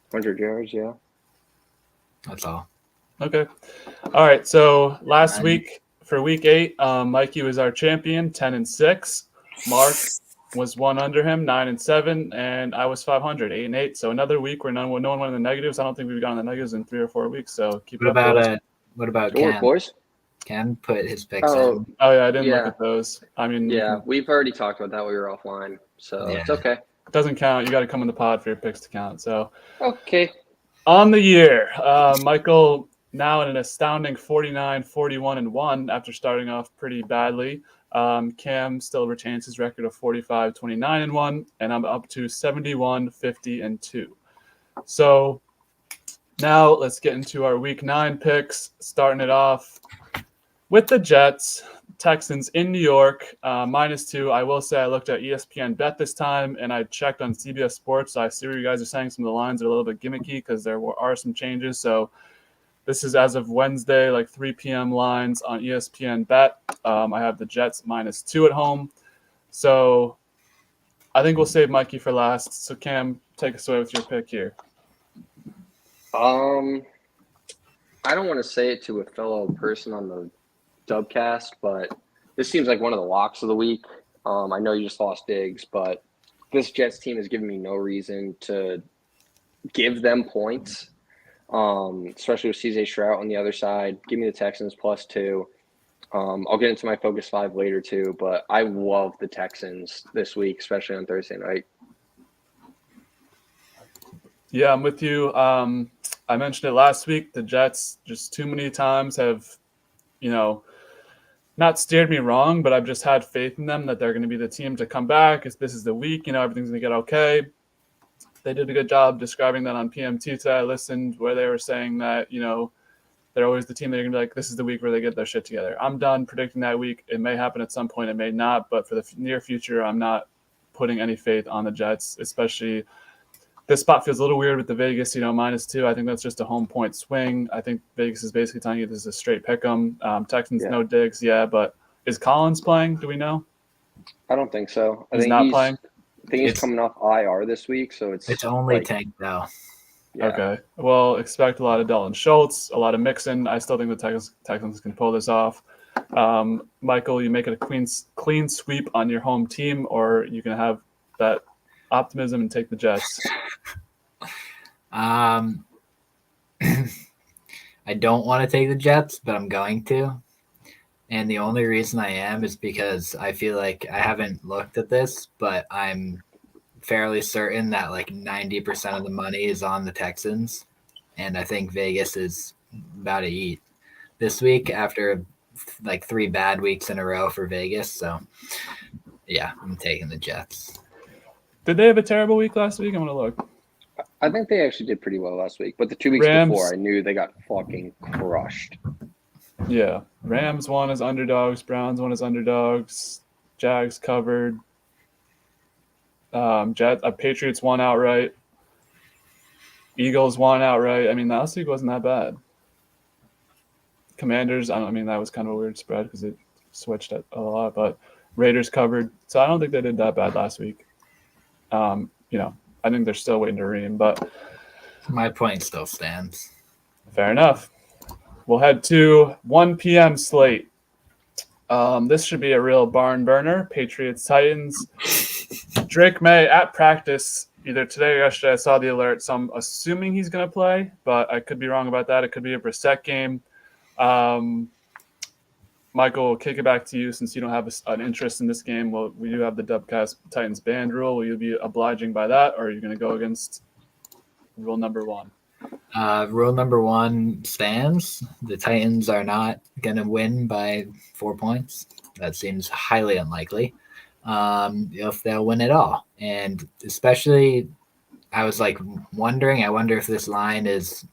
100 yards, yeah. That's all. Okay. All right. So last week for week 8, Mikey was our champion, 10-6. Mark was 1 under him, 9-7, and I was 500, 8-8. So another week where no one went in the negatives. I don't think we've gone in the negatives in 3 or 4 weeks. So keep it up. What about Good work, Ken? boys. Ken put his picks Oh, in. Oh yeah, I didn't Yeah. look at those. I mean, Yeah, we've already talked about that. We were offline, so Yeah. it's okay. it doesn't count. You got to come in the pod for your picks to count. So Okay. on the year, Michael now in an astounding 49, 41-1 after starting off pretty badly. Cam still retains his record of 45, 29-1, and I'm up to 71, 50-2. So now let's get into our week 9 picks, starting it off with the Jets. Texans in New York, -2. I will say I looked at ESPN Bet this time, and I checked on CBS Sports. So I see what you guys are saying. Some of the lines are a little bit gimmicky because there are some changes. So this is as of Wednesday, like 3 p.m. lines on ESPN Bet. I have the Jets -2 at home. So I think we'll save Mikey for last. So Cam, take us away with your pick here. I don't want to say it to a fellow person on the Dubcast, but this seems like one of the locks of the week. I know you just lost Diggs, but this Jets team has given me no reason to give them points, especially with CJ Stroud on the other side. Give me the Texans +2. I'll get into my Focus 5 later too, but I love the Texans this week, especially on Thursday night. Yeah, I'm with you. I mentioned it last week. The Jets just too many times have, not steered me wrong, but I've just had faith in them that they're going to be the team to come back. This is the week, everything's going to get okay. They did a good job describing that on PMT today. I listened where they were saying that, they're always the team that you're going to be like, this is the week where they get their shit together. I'm done predicting that week. It may happen at some point. It may not. But for the near future, I'm not putting any faith on the Jets, especially this spot feels a little weird with the Vegas, -2. I think that's just a home point swing. I think Vegas is basically telling you this is a straight pick 'em. Texans, no Diggs, yeah. But is Collins playing? Do we know? I don't think so. He's not playing? I think he's coming off IR this week, so it's only Tank though. Yeah. Okay. Well, expect a lot of Dalton Schultz, a lot of Mixon. I still think the Texans can pull this off. Michael, you make it a clean sweep on your home team, or you can have that optimism and take the Jets. I don't want to take the Jets, but I'm going to. And the only reason I am is because I feel like I haven't looked at this, but I'm fairly certain that like 90% of the money is on the Texans. And I think Vegas is about to eat this week after like 3 bad weeks in a row for Vegas. So yeah, I'm taking the Jets. Did they have a terrible week last week? I'm going to look. I think they actually did pretty well last week, but the 2 weeks Rams, before, I knew they got fucking crushed. Yeah. Rams won as underdogs. Browns won as underdogs. Jags covered. Patriots won outright. Eagles won outright. I mean, last week wasn't that bad. Commanders, that was kind of a weird spread because it switched a lot, but Raiders covered. So I don't think they did that bad last week. I think they're still waiting to ream, but my point still stands. Fair enough. We'll head to 1 p.m. slate. This should be a real barn burner. Patriots, Titans. Drake May at practice. either today or yesterday, I saw the alert, so I'm assuming he's going to play, but I could be wrong about that. It could be a Brissett game. Michael, we'll kick it back to you since you don't have an interest in this game. Well, we do have the Dubcast Titans banned rule. Will you be obliging by that, or are you going to go against rule number one? Rule number one stands. The Titans are not going to win by 4 points. That seems highly unlikely. If they'll win at all. And especially, I was like wondering, I wonder if this line is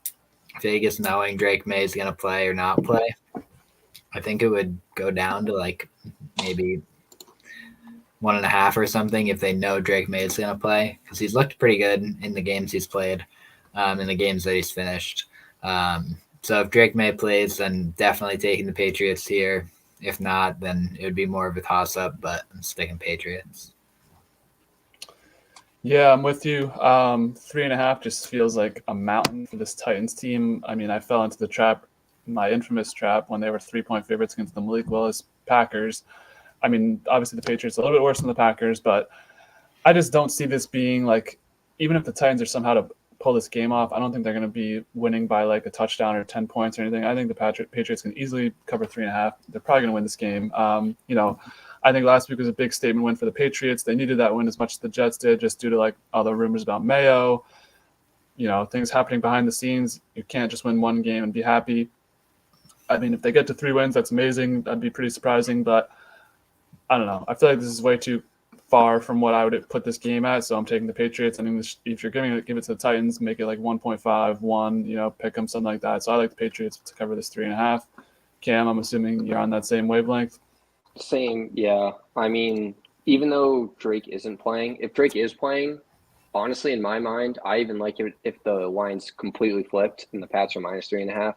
Vegas knowing Drake May is going to play or not play. I think it would go down to like maybe 1.5 or something if they know Drake May is going to play, because he's looked pretty good in the games he's played, in the games that he's finished. So if Drake May plays, then definitely taking the Patriots here. If not, then it would be more of a toss-up, but I'm sticking Patriots. Yeah, I'm with you. 3.5 just feels like a mountain for this Titans team. I mean, I fell into the trap, my infamous trap, when they were 3-point favorites against the Malik Willis Packers. I mean, obviously the Patriots are a little bit worse than the Packers, but I just don't see this being like, even if the Titans are somehow to pull this game off, I don't think they're going to be winning by like a touchdown or 10 points or anything. I think the Patriots can easily cover 3.5. They're probably going to win this game. I think last week was a big statement win for the Patriots. They needed that win as much as the Jets did, just due to like all the rumors about Mayo, things happening behind the scenes. You can't just win one game and be happy. I mean, if they get to 3 wins, that's amazing. That'd be pretty surprising, but I don't know. I feel like this is way too far from what I would put this game at, so I'm taking the Patriots. I mean, if you're give it to the Titans, make it like 1.5, 1, pick them, something like that. So I like the Patriots to cover this 3.5. Cam, I'm assuming you're on that same wavelength. Same, yeah. I mean, even though Drake isn't playing, if Drake is playing, honestly, in my mind, I even like it if the line's completely flipped and the Pats are minus 3.5.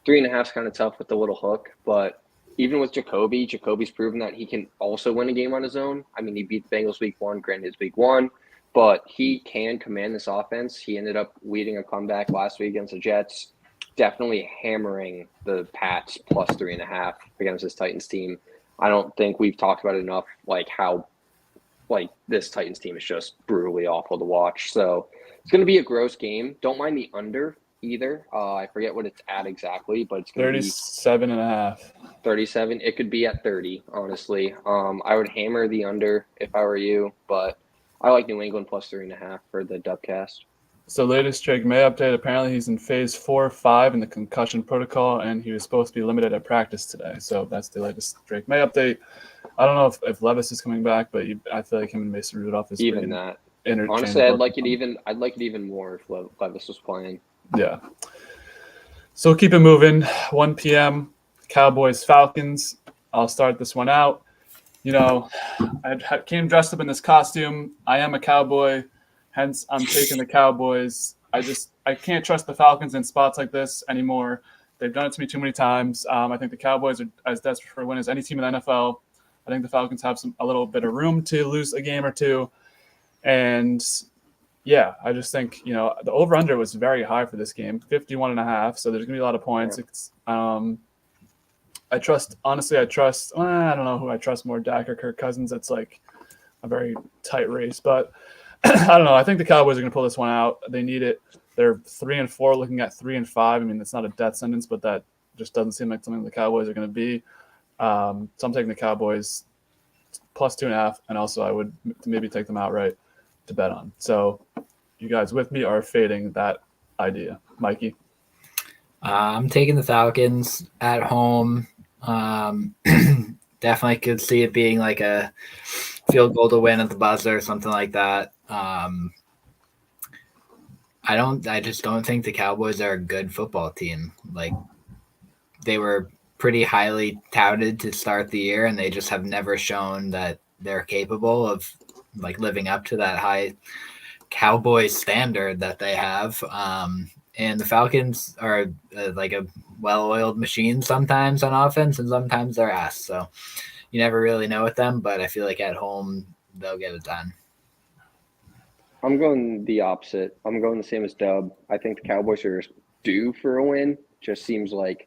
3.5 is kind of tough with the little hook, but even with Jacoby's proven that he can also win a game on his own. I mean, he beat the Bengals week 1, granted it's week 1, but he can command this offense. He ended up leading a comeback last week against the Jets, definitely hammering the Pats plus 3.5 against this Titans team. I don't think we've talked about it enough, like how this Titans team is just brutally awful to watch. So it's going to be a gross game. Don't mind the under either. I forget what it's at exactly, but it's going to be 37.5. 37. It could be at 30, honestly. I would hammer the under if I were you, but I like New England plus 3.5 for the Dubcast. So latest Drake May update, apparently he's in phase 4 or 5 in the concussion protocol, and he was supposed to be limited at practice today. So that's the latest Drake May update. I don't know if Levis is coming back, but I feel like him and Mason Rudolph is even that. interchangeable. Honestly, I'd like it even more if Levis was playing. Yeah. So keep it moving. 1 p.m. Cowboys Falcons. I'll start this one out. I came dressed up in this costume. I am a Cowboy. Hence, I'm taking the Cowboys. I can't trust the Falcons in spots like this anymore. They've done it to me too many times. I think the Cowboys are as desperate for a win as any team in the NFL. I think the Falcons have a little bit of room to lose a game or two. And, yeah, I just think, the over-under was very high for this game, 51.5. So there's going to be a lot of points. Yeah. I don't know who I trust more, Dak or Kirk Cousins. It's like a very tight race. But I don't know. I think the Cowboys are going to pull this one out. They need it. They're 3-4, looking at 3-5. I mean, it's not a death sentence, but that just doesn't seem like something the Cowboys are going to be. So I'm taking the Cowboys plus 2.5, and also I would maybe take them outright to bet on. So you guys with me are fading that idea. Mikey? I'm taking the Falcons at home. Definitely could see it being like a field goal to win at the buzzer or something like that. I just don't think the Cowboys are a good football team. Like, they were pretty highly touted to start the year, and they just have never shown that they're capable of like living up to that high Cowboy standard that they have. And the Falcons are like a well-oiled machine sometimes on offense, and sometimes they're ass. So you never really know with them, but I feel like at home they'll get it done. I'm going the opposite. I'm going the same as Dub. I think the Cowboys are due for a win. Just seems like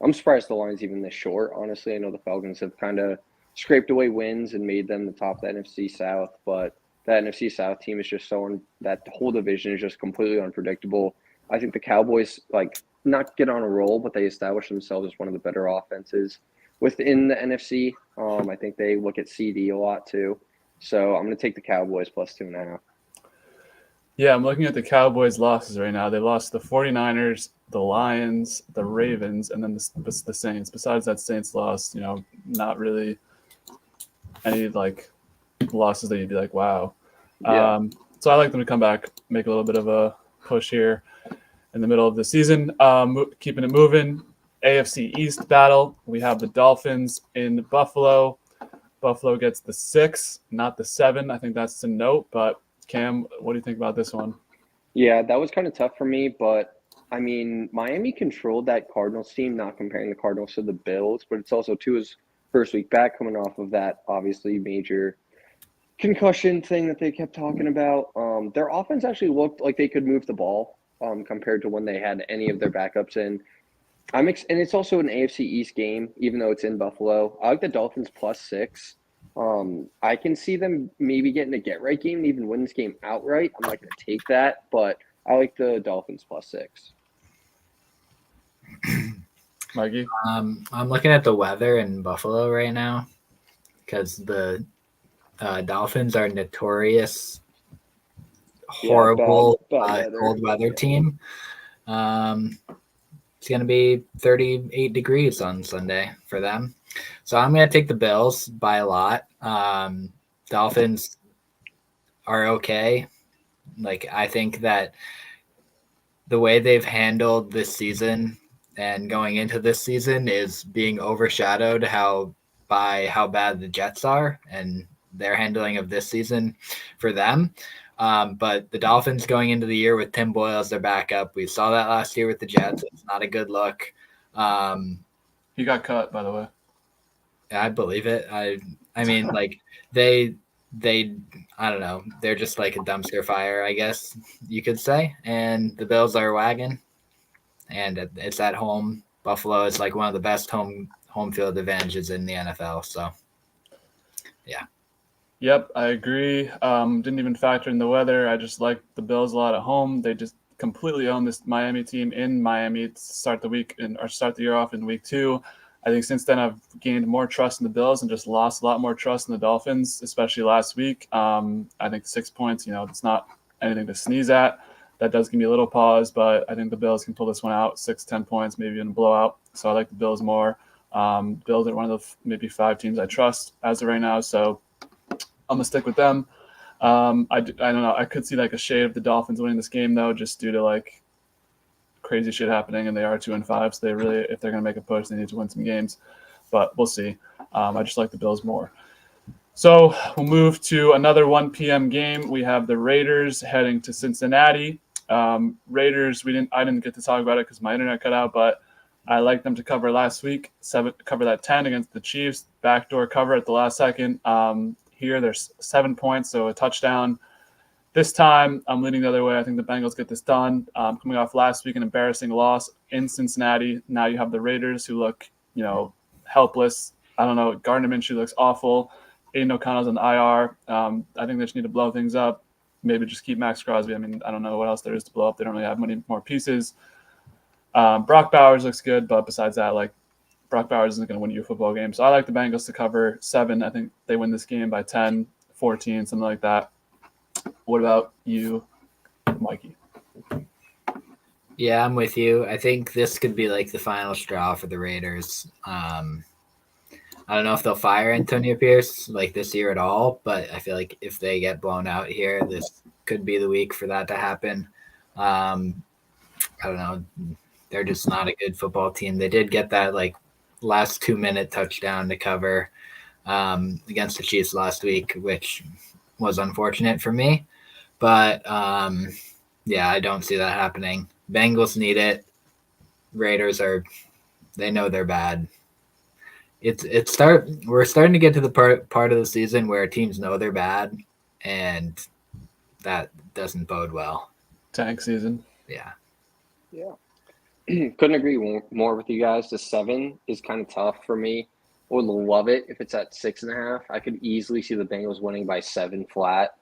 I'm surprised the line's even this short. Honestly, I know the Falcons have kind of scraped away wins and made them the top of the NFC South, but that NFC South team is just that the whole division is just completely unpredictable. I think the Cowboys not get on a roll, but they establish themselves as one of the better offenses within the NFC. I think they look at CD a lot too. So I'm going to take the Cowboys plus 2.5. Yeah, I'm looking at the Cowboys' losses right now. They lost the 49ers, the Lions, the Ravens, and then the Saints. Besides that Saints loss, not really any losses that you'd be like, wow. Yeah. So I like them to come back, make a little bit of a push here in the middle of the season. Keeping it moving, AFC East battle. We have the Dolphins in Buffalo. Buffalo gets the 6, not the 7. I think that's to note. But Cam, what do you think about this one? Yeah, that was kind of tough for me, but I mean, Miami controlled that Cardinals team, not comparing the Cardinals to the Bills, but it's also Tua's first week back coming off of that obviously major concussion thing that they kept talking about. Their offense actually looked like they could move the ball compared to when they had any of their backups in. And it's also an AFC East game, even though it's in Buffalo. I like the Dolphins plus 6. I can see them maybe getting a get-right game and even win this game outright. I'm not going to take that, but I like the Dolphins plus 6. Mikey? I'm looking at the weather in Buffalo right now because the Dolphins are notorious horrible bad cold weather team. It's going to be 38 degrees on Sunday for them. So I'm going to take the Bills by a lot. Dolphins are okay. I think that the way they've handled this season and going into this season is being overshadowed by how bad the Jets are and their handling of this season for them. But the Dolphins going into the year with Tim Boyle as their backup, we saw that last year with the Jets. It's not a good look. He got cut, by the way. I believe it. I mean, they I don't know. They're just like a dumpster fire, I guess you could say. And the Bills are a wagon, and it's at home. Buffalo is like one of the best home field advantages in the NFL. So, yeah. Yep, I agree. Didn't even factor in the weather. I just like the Bills a lot at home. They just completely own this Miami team in Miami to start the year off in week 2. I think since then I've gained more trust in the Bills and just lost a lot more trust in the Dolphins, especially last week. I think 6 points, it's not anything to sneeze at. That does give me a little pause, but I think the Bills can pull this one out, 6-10 points, maybe even a blowout. So I like the Bills more. Bills are one of the maybe 5 teams I trust as of right now, so I'm going to stick with them. I don't know. I could see a shade of the Dolphins winning this game, though, just due to crazy shit happening, and they are 2-5. So they really, if they're going to make a push, they need to win some games. But we'll see. I just like the Bills more. So we'll move to another 1 p.m. game. We have the Raiders heading to Cincinnati. Raiders, I didn't get to talk about it because my internet cut out, but I liked them to cover last week, cover that 10 against the Chiefs, backdoor cover at the last second. Here, there's 7 points, so a touchdown. This time, I'm leaning the other way. I think the Bengals get this done. Coming off last week, an embarrassing loss in Cincinnati. Now you have the Raiders who look, helpless. I don't know. Gardner Minshew looks awful. Aiden O'Connell's on the IR. I think they just need to blow things up. Maybe just keep Max Crosby. I mean, I don't know what else there is to blow up. They don't really have many more pieces. Brock Bowers looks good, but besides that, Brock Bowers isn't going to win you a football game. So I like the Bengals to cover 7. I think they win this game by 10, 14, something like that. What about you, Mikey? Yeah, I'm with you. I think this could be the final straw for the Raiders. I don't know if they'll fire Antonio Pierce this year at all, but I feel like if they get blown out here, this could be the week for that to happen. I don't know. They're just not a good football team. They did get that last 2-minute touchdown to cover against the Chiefs last week, which was unfortunate for me. But yeah, I don't see that happening. Bengals need it. Raiders they know they're bad. We're starting to get to the part of the season where teams know they're bad, and that doesn't bode well. Tank season. Yeah. Couldn't agree more with you guys. The 7 is kind of tough for me. Would love it if it's at 6.5. I could easily see the Bengals winning by 7 flat.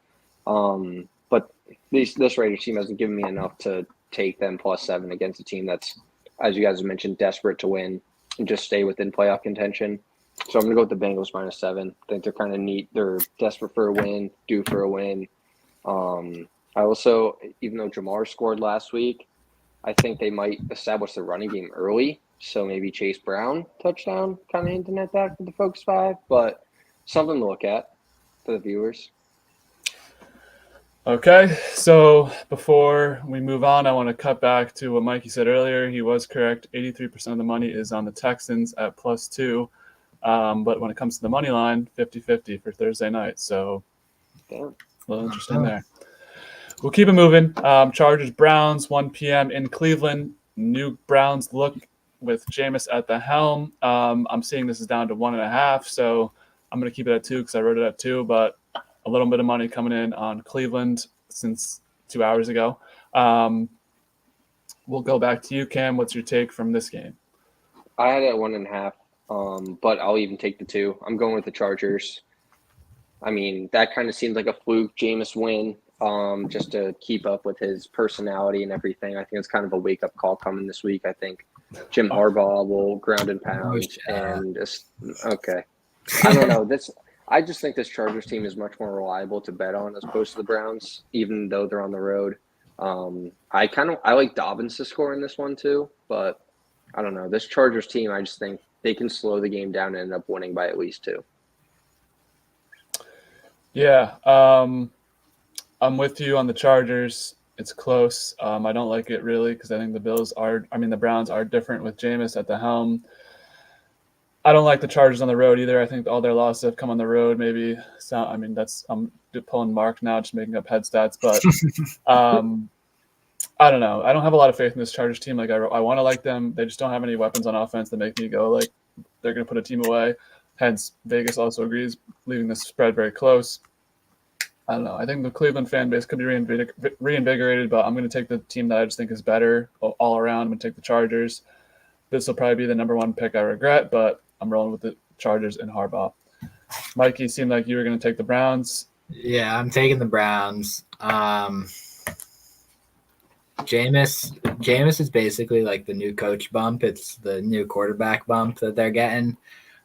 But this Raiders team hasn't given me enough to take them +7 against a team that's, as you guys have mentioned, desperate to win and just stay within playoff contention. So I'm going to go with the Bengals -7. I think they're kind of neat. They're desperate for a win, due for a win. I also, even though Jamar scored last week, I think they might establish the running game early. So maybe Chase Brown touchdown, kind of hinting at that for the Focus 5. But something to look at for the viewers. Okay, so before we move on, I want to cut back to what Mikey said earlier. He was correct. 83% of the money is on the Texans at +2. But when it comes to the money line, 50-50 for Thursday night. So Damn. a little interesting there. We'll keep it moving. Chargers Browns 1 p.m. in Cleveland. New Browns look with Jameis at the helm. I'm seeing this is down to 1.5, so I'm going to keep it at 2 because I wrote it at 2. But a little bit of money coming in on Cleveland since 2 hours ago. We'll go back to you, Cam. What's your take from this game? I had it at 1.5, but I'll even take the 2. I'm going with the Chargers. I mean, that kind of seemed like a fluke Jameis win, just to keep up with his personality and everything. I think it's kind of a wake-up call coming this week. I think Jim Harbaugh will ground and pound. And just, okay. I don't know. I just think this Chargers team is much more reliable to bet on as opposed to the Browns, even though they're on the road. I like Dobbins to score in this one too, but I don't know. This Chargers team, I just think they can slow the game down and end up winning by at least 2. Yeah, I'm with you on the Chargers. It's close. I don't like it really because I think the Browns are different with Jameis at the helm. I don't like the Chargers on the road either. I think all their losses have come on the road. Maybe I'm pulling Mark now, just making up head stats. But I don't know. I don't have a lot of faith in this Chargers team. Like I want to like them. They just don't have any weapons on offense that make me go like they're going to put a team away. Hence, Vegas also agrees, leaving the spread very close. I don't know. I think the Cleveland fan base could be reinvigorated, but I'm going to take the team that I just think is better all around. I'm going to take the Chargers. This will probably be the number 1 pick I regret, but I'm rolling with the Chargers and Harbaugh. Mikey, seemed like you were going to take the Browns. Yeah, I'm taking the Browns. Jameis is basically like the new coach bump. It's the new quarterback bump that they're getting.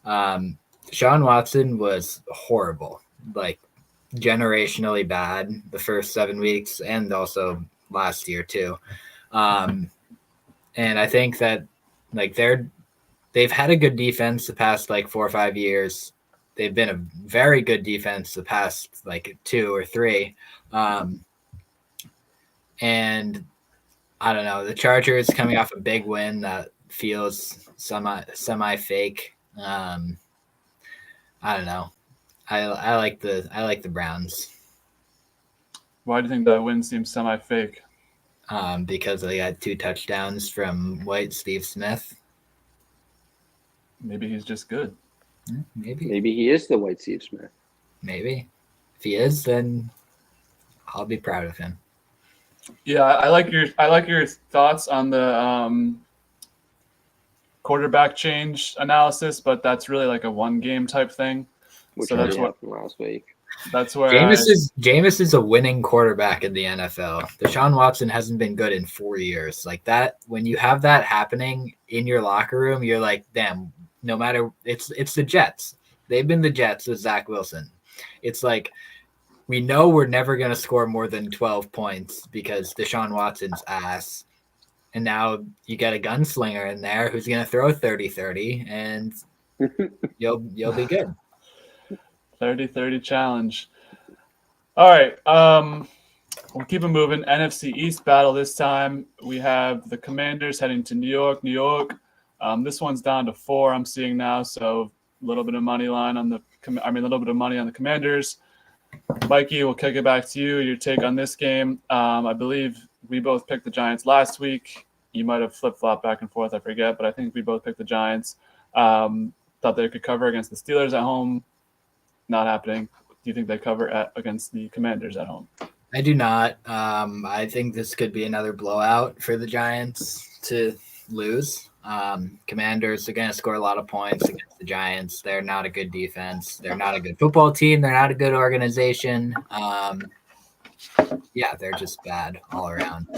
Deshaun Watson was horrible, like generationally bad the first 7 weeks and also last year too. And I think that like they've had a good defense the past like 4 or 5 years. They've been a very good defense the past like 2 or 3. And I don't know, the Chargers coming off a big win that feels semi fake. I don't know. I like the Browns. Why do you think that win seems semi-fake? Because they got 2 touchdowns from White Steve Smith. Maybe he's just good. Maybe he is the White Steve Smith. Maybe. If he is, then I'll be proud of him. Yeah, I like your thoughts on the quarterback change analysis, but that's really like a 1-game type thing. Which So that's what happened last week. That's where Jameis is a winning quarterback in the NFL. Deshaun Watson hasn't been good in 4 years. Like that, when you have that happening in your locker room, you're like, damn. No matter it's the Jets. They've been the Jets with Zach Wilson. It's like we know we're never going to score more than 12 points because Deshaun Watson's ass. And now you got a gunslinger in there who's going to throw 30-30 and you'll be good. 30-30 challenge. All right. We'll keep it moving. NFC East battle this time. We have the Commanders heading to New York. This one's down to 4 I'm seeing now, so a little bit of money line on the Commanders. Mikey, we'll kick it back to you. Your take on this game. I believe we both picked the Giants last week. You might have flip-flopped back and forth, I forget, but I think we both picked the Giants. Thought they could cover against the Steelers at home. Not happening. Do you think they cover against the Commanders at home? I do not. I think this could be another blowout for the Giants to lose. Commanders are going to score a lot of points against the Giants. They're not a good defense. They're not a good football team. They're not a good organization. yeah, they're just bad all around.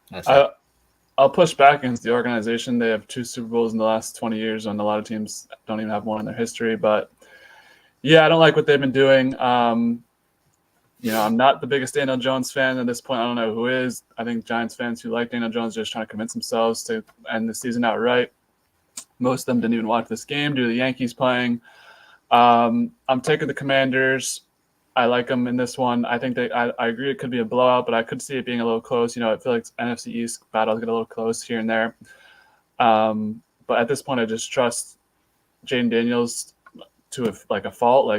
That's it. I'll push back against the organization. They have 2 Super Bowls in the last 20 years, and a lot of teams don't even have one in their history. But yeah, I don't like what they've been doing. I'm not the biggest Daniel Jones fan at this point. I don't know who is. I think Giants fans who like Daniel Jones are just trying to convince themselves to end the season outright. Most of them didn't even watch this game due to the Yankees playing. I'm taking the Commanders. I like them in this one. I think I agree it could be a blowout, but I could see it being a little close. I feel like NFC East battles get a little close here and there. But at this point, I just trust Jaden Daniels to a fault.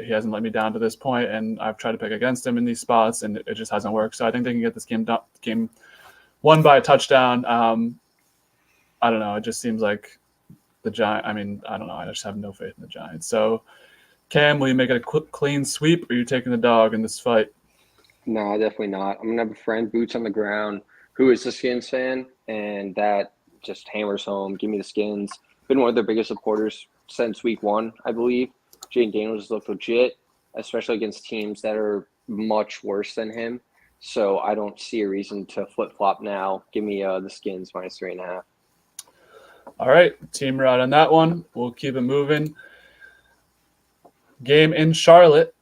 He hasn't let me down to this point, and I've tried to pick against him in these spots, and it just hasn't worked. So I think they can get this game won by a touchdown. I don't know. It just seems like the Giants. I mean, I don't know. I just have no faith in the Giants. So, Cam, will you make it a quick, clean sweep, or are you taking the dog in this fight? No, definitely not. I'm gonna have a friend, boots on the ground, who is a Skins fan, and that just hammers home. Give me the Skins. Been one of their biggest supporters since week 1, I believe. Jaden Daniels has looked legit, especially against teams that are much worse than him. So I don't see a reason to flip flop now. Give me the Skins minus 3.5. All right, team right on that one. We'll keep it moving. Game in Charlotte.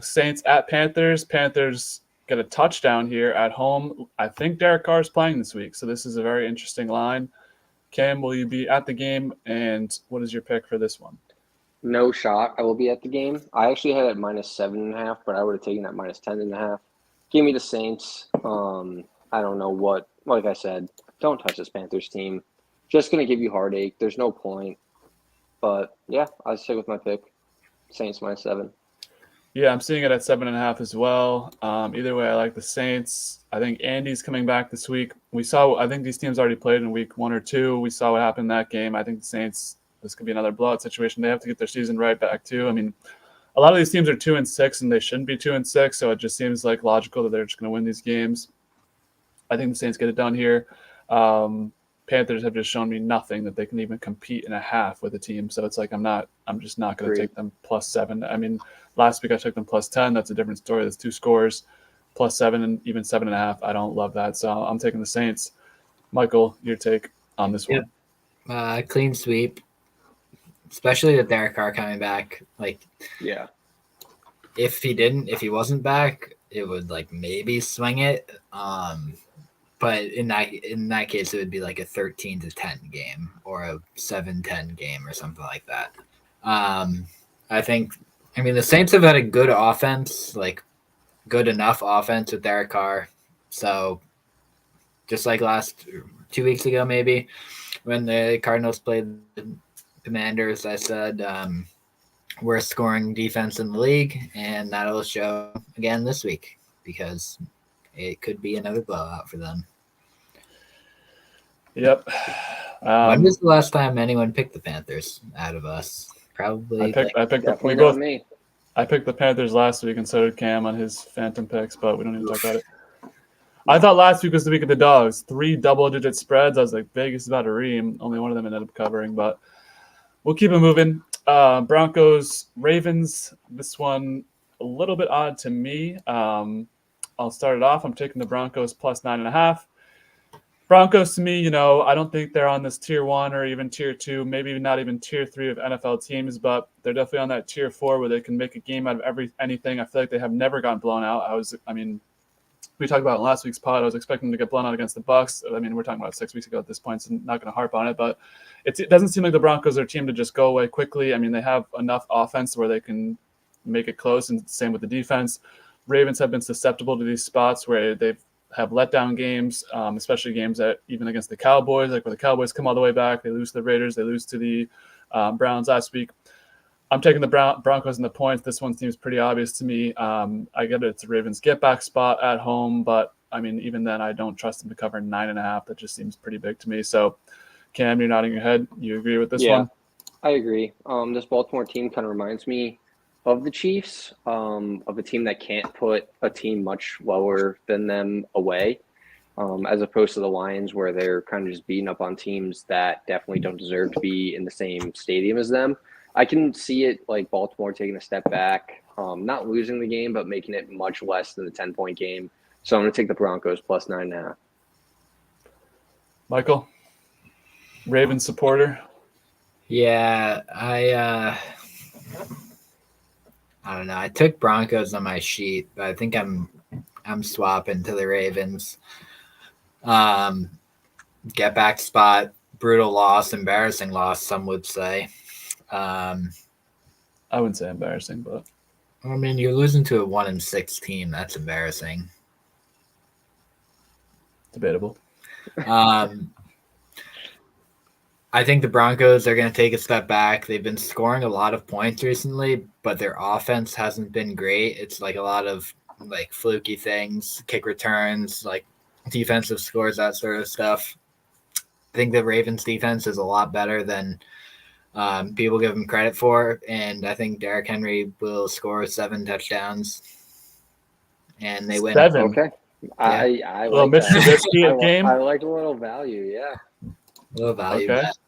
Saints at Panthers. Panthers get a touchdown here at home. I think Derek Carr is playing this week, so this is a very interesting line. Cam, will you be at the game, and what is your pick for this one? No shot. I will be at the game. I actually had it minus 7.5, but I would have taken that minus 10.5. Give me the Saints. I don't know what. Like I said, don't touch this Panthers team. Just gonna give you heartache. There's no point. But yeah, I'll stick with my pick. Saints minus 7. Yeah, I'm seeing it at 7.5 as well. Either way, I like the Saints. I think Andy's coming back this week. I think these teams already played in week 1 or 2. We saw what happened in that game. I think the Saints, this could be another blowout situation. They have to get their season right back too. I mean, a lot of these teams are 2-6, and they shouldn't be 2-6. So it just seems like logical that they're just going to win these games. I think the Saints get it done here. Panthers have just shown me nothing that they can even compete in a half with a team. So it's like I'm just not going to take them +7. I mean, last week I took them +10. That's a different story. That's 2 scores, +7 and even 7.5. I don't love that. So I'm taking the Saints. Michael, your take on this one? Clean sweep, especially with Derek Carr coming back. Yeah. If he wasn't back, it would maybe swing it. But in that case, it would be like a 13-10 game or a 7-10 game or something like that. The Saints have had a good offense, good enough offense with Derek Carr. So just like 2 weeks ago, maybe when the Cardinals played the Commanders, I said worst scoring defense in the league, and that'll show again this week because it could be another blowout for them. Yep. When was the last time anyone picked the Panthers out of us? Probably. I picked Definitely not me. I picked the Panthers last week, and so did Cam on his phantom picks, but we don't even talk about it. I thought last week was the week of the dogs. 3 double-digit spreads. I was like, Vegas is about to ream. Only one of them ended up covering, but we'll keep it moving. Broncos, Ravens. This one a little bit odd to me. I'll start it off. I'm taking the Broncos +9.5. Broncos, to me, I don't think they're on this tier 1 or even tier 2, maybe not even tier 3 of NFL teams, but they're definitely on that tier 4 where they can make a game out of anything. I feel like they have never gotten blown out. We talked about it in last week's pod. I was expecting them to get blown out against the Bucs. I mean, we're talking about 6 weeks ago at this point, so I'm not going to harp on it, but it doesn't seem like the Broncos are a team to just go away quickly. I mean, they have enough offense where they can make it close, and same with the defense. Ravens have been susceptible to these spots where they've have letdown games, especially games that even against the Cowboys, like where the Cowboys come all the way back, they lose to the Raiders, they lose to the Browns last week. I'm taking the Broncos in the points. This one seems pretty obvious to me. I get it. It's a Ravens get-back spot at home, but, I mean, even then I don't trust them to cover 9.5. That just seems pretty big to me. So, Cam, you're nodding your head. You agree with this one? I agree. This Baltimore team kind of reminds me of the Chiefs, of a team that can't put a team much lower than them away, as opposed to the Lions where they're kind of just beating up on teams that definitely don't deserve to be in the same stadium as them. I can see it like Baltimore taking a step back, not losing the game, but making it much less than the 10-point game. So I'm going to take the Broncos plus 9.5. Michael, Ravens supporter. Yeah, I don't know. I took Broncos on my sheet, but I think I'm swapping to the Ravens. Get back spot, brutal loss, embarrassing loss, some would say. I wouldn't say embarrassing, but I mean, you're losing to a 1-6 team. That's embarrassing. debatable. I think the Broncos are going to take a step back. They've been scoring a lot of points recently, but their offense hasn't been great. It's like a lot of like fluky things, kick returns, like defensive scores, that sort of stuff. I think the Ravens defense is a lot better than people give them credit for, and I think Derrick Henry will score 7 touchdowns, and they win. 7. Okay. I Little like Mitch that. Trubisky game. I like a little value, yeah. A little value Okay. bet.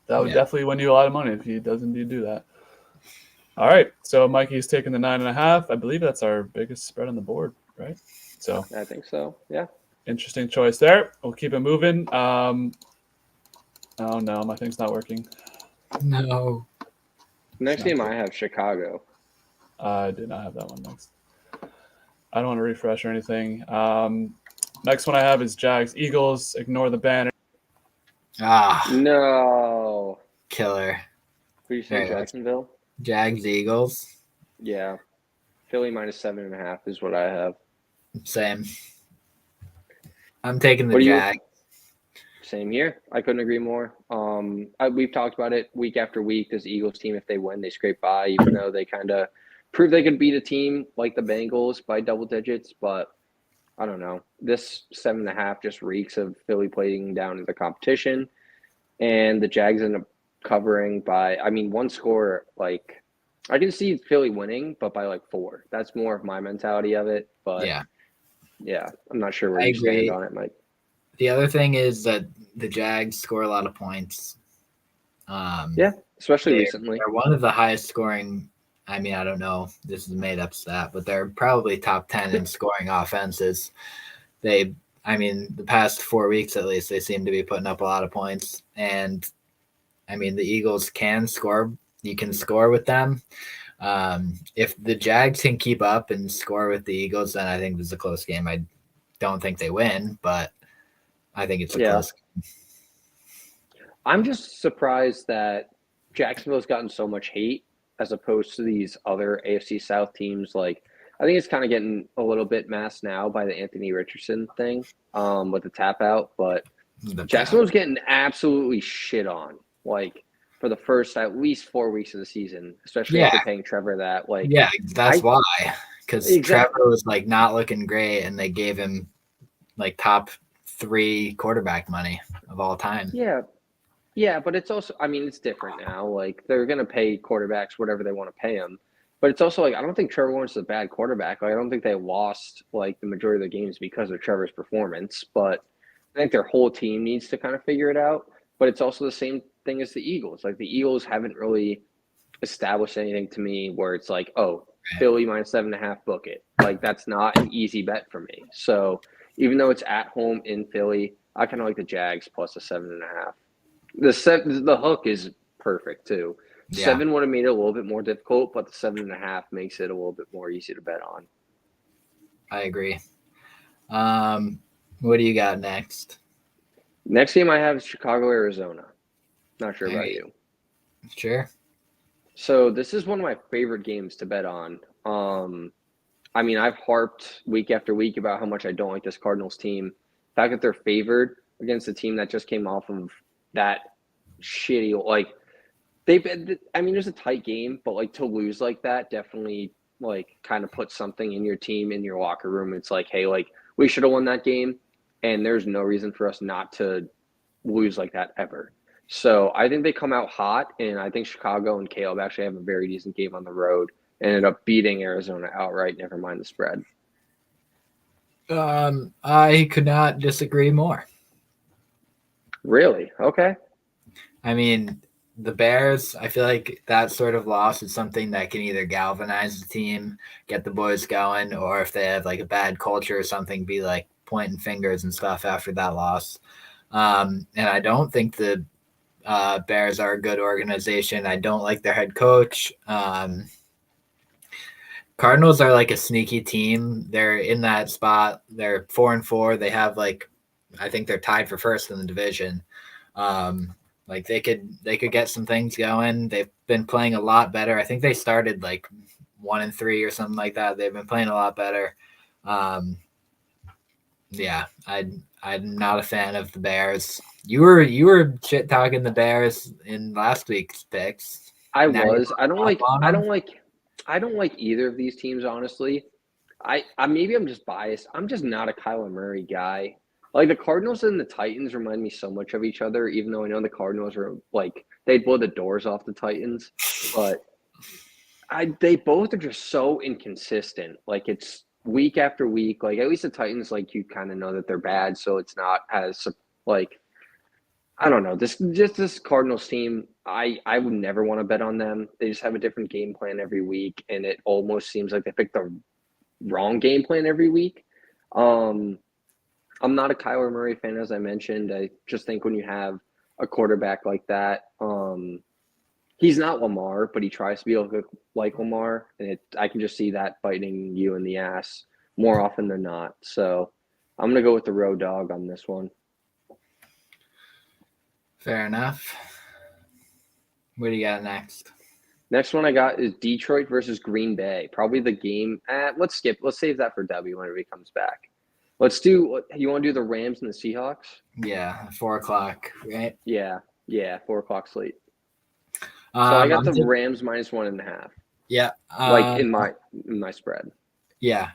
That would Yeah. definitely win you a lot of money if he does indeed do that. All right. So Mikey's taking the 9.5. I believe that's our biggest spread on the board, right? So I think so, yeah. interesting choice there. We'll keep it moving. Oh no, my thing's not working. No. Next game I have Chicago. I did not have that one next. I don't want to refresh or anything. Next one I have is Jags Eagles. Ignore the banner. No. Killer. Who do you say, Yeah. Jacksonville? Jags Eagles. Yeah. Philly minus 7.5 is what I have. Same. I'm taking the What do you- Jags. Same here. I couldn't agree more. We've talked about it week after week. This Eagles team, if they win, they scrape by, even though they kind of proved they could beat a team like the Bengals by double digits. But I don't know. This 7.5 just reeks of Philly playing down in the competition, and the Jags end up covering by, I mean, one score. Like, I can see Philly winning, but by like 4. That's more of my mentality of it. But yeah, I'm not sure where I you stand agree. on it, Mike. The other thing is that the Jags score a lot of points. Yeah, especially They're- recently. They're one of the highest scoring. I mean, I don't know. This is a made up stat, but they're probably top 10 in scoring offenses. The past 4 weeks at least, they seem to be putting up a lot of points. And I mean, the Eagles can score. You can score with them. If the Jags can keep up and score with the Eagles, then I think this is a close game. I don't think they win, but I think it's a close game. I'm just surprised that Jacksonville's gotten so much hate as opposed to these other AFC South teams. Like, I think it's kind of getting a little bit masked now by the Anthony Richardson thing with the tap out, but Jacksonville's getting absolutely shit on, like, for the first at least 4 weeks of the season, especially after paying Trevor that. Like, yeah, that's why. Because Exactly. Trevor was like not looking great, and they gave him like top 3 quarterback money of all time. Yeah, but it's also, I mean, it's different now. Like, they're going to pay quarterbacks whatever they want to pay them. But it's also like, I don't think Trevor Lawrence is a bad quarterback. Like, I don't think they lost like the majority of the games because of Trevor's performance. But I think their whole team needs to kind of figure it out. But it's also the same thing as the Eagles. Like, the Eagles haven't really established anything to me where it's like, oh, Philly minus 7.5, book it. Like, that's not an easy bet for me. So even though it's at home in Philly, I kind of like the Jags plus a 7.5. The hook is perfect too. Yeah. 7 would have made it a little bit more difficult, but the 7.5 makes it a little bit more easy to bet on. I agree. What do you got next? Next game I have is Chicago, Arizona. Not sure about Alright. you. Sure. So this is one of my favorite games to bet on. I mean, I've harped week after week about how much I don't like this Cardinals team. The fact that they're favored against a team that just came off of that shitty, like, I mean, there's a tight game, but like to lose like that definitely like kind of puts something in your team, in your locker room. It's like, hey, like, we should have won that game, and there's no reason for us not to lose like that ever. So I think they come out hot, and I think Chicago and Caleb actually have a very decent game on the road and ended up beating Arizona outright, never mind the spread. I could not disagree more. Really? Okay. I mean, the Bears, I feel like that sort of loss is something that can either galvanize the team, get the boys going, or if they have like a bad culture or something, be like pointing fingers and stuff after that loss. And I don't think the Bears are a good organization. I don't like their head coach. Cardinals are like a sneaky team. They're in that spot. They're 4-4. They have like, I think they're tied for first in the division. Like they could get some things going. They've been playing a lot better. I think they started like 1-3 or something like that. They've been playing a lot better. Yeah, I'm not a fan of the Bears. You were shit talking the Bears in last week's picks. I Now you're was. I don't up like. on I them? don't like. I don't like either of these teams, honestly. I maybe I'm just biased. I'm just not a Kyler Murray guy. Like the Cardinals and the Titans remind me so much of each other, even though I know the Cardinals are like they'd blow the doors off the Titans, but they both are just so inconsistent. Like it's week after week. Like at least the Titans, like you kind of know that they're bad, so it's not as like I don't know. This Cardinals team, I would never want to bet on them. They just have a different game plan every week, and it almost seems like they pick the wrong game plan every week. Um, I'm not a Kyler Murray fan, as I mentioned. I just think when you have a quarterback like that, he's not Lamar, but he tries to be like Lamar, and I can just see that biting you in the ass more often than not. So I'm gonna go with the road dog on this one. Fair enough. What do you got next? Next one I got is Detroit versus Green Bay. Probably the game. Let's skip. Let's save that for W whenever he comes back. Let's do. You want to do the Rams and the Seahawks? Yeah, 4:00, right? Yeah, 4 o'clock slate. So I got the Rams -1.5. Yeah, Like in my spread. yeah,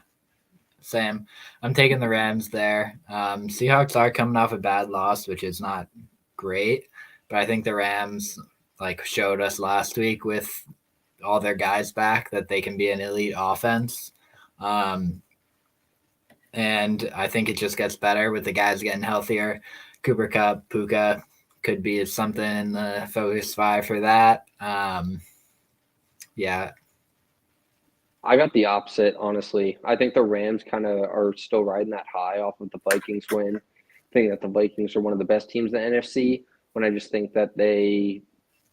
same. I'm taking the Rams there. Seahawks are coming off a bad loss, which is not great, but I think the Rams like showed us last week with all their guys back that they can be an elite offense. And I think it just gets better with the guys getting healthier. Cooper Kupp, Puka could be something in the focus 5 for that. Yeah. I got the opposite, honestly. I think the Rams kind of are still riding that high off of the Vikings win. I think that the Vikings are one of the best teams in the NFC. When I just think that they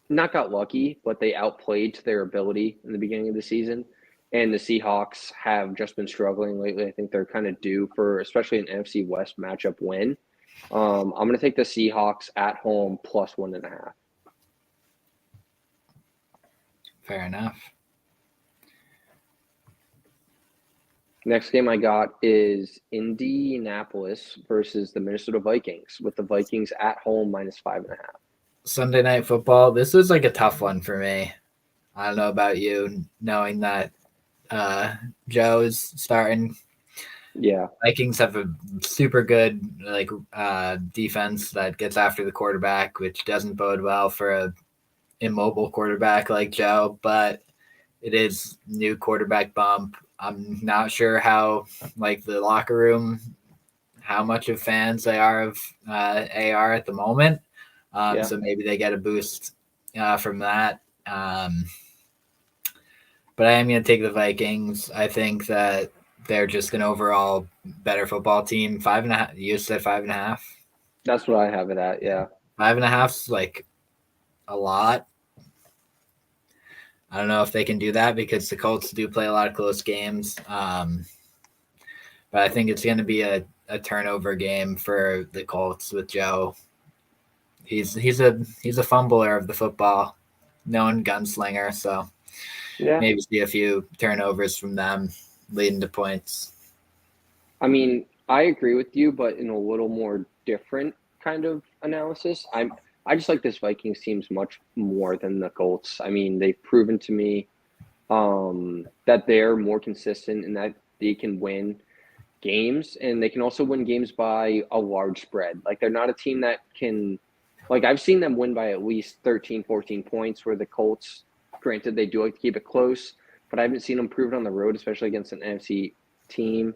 not got lucky, but they outplayed to their ability in the beginning of the season. And the Seahawks have just been struggling lately. I think they're kind of due for, especially an NFC West matchup win. I'm going to take the Seahawks at home +1.5. Fair enough. Next game I got is Indianapolis versus the Minnesota Vikings, with the Vikings at home -5.5. Sunday Night Football. This is like a tough one for me. I don't know about you, knowing that Joe is starting. Yeah. Vikings have a super good defense that gets after the quarterback, which doesn't bode well for a immobile quarterback like Joe, but it is new quarterback bump. I'm not sure how like the locker room, how much of fans they are of AR at the moment. So maybe they get a boost from that. But I am going to take the Vikings. I think that they're just an overall better football team. 5.5. You said 5.5. That's what I have it at. Yeah. 5.5's like a lot. I don't know if they can do that because the Colts do play a lot of close games. But I think it's going to be a turnover game for the Colts with Joe. He's a fumbler of the football, known gunslinger. So maybe see a few turnovers from them leading to points. I mean, I agree with you, but in a little more different kind of analysis. I just like this Vikings teams much more than the Colts. I mean, they've proven to me that they're more consistent and that they can win games, and they can also win games by a large spread. Like they're not a team that can, like I've seen them win by at least 13, 14 points, where the Colts, granted, they do like to keep it close, but I haven't seen them prove it on the road, especially against an NFC team.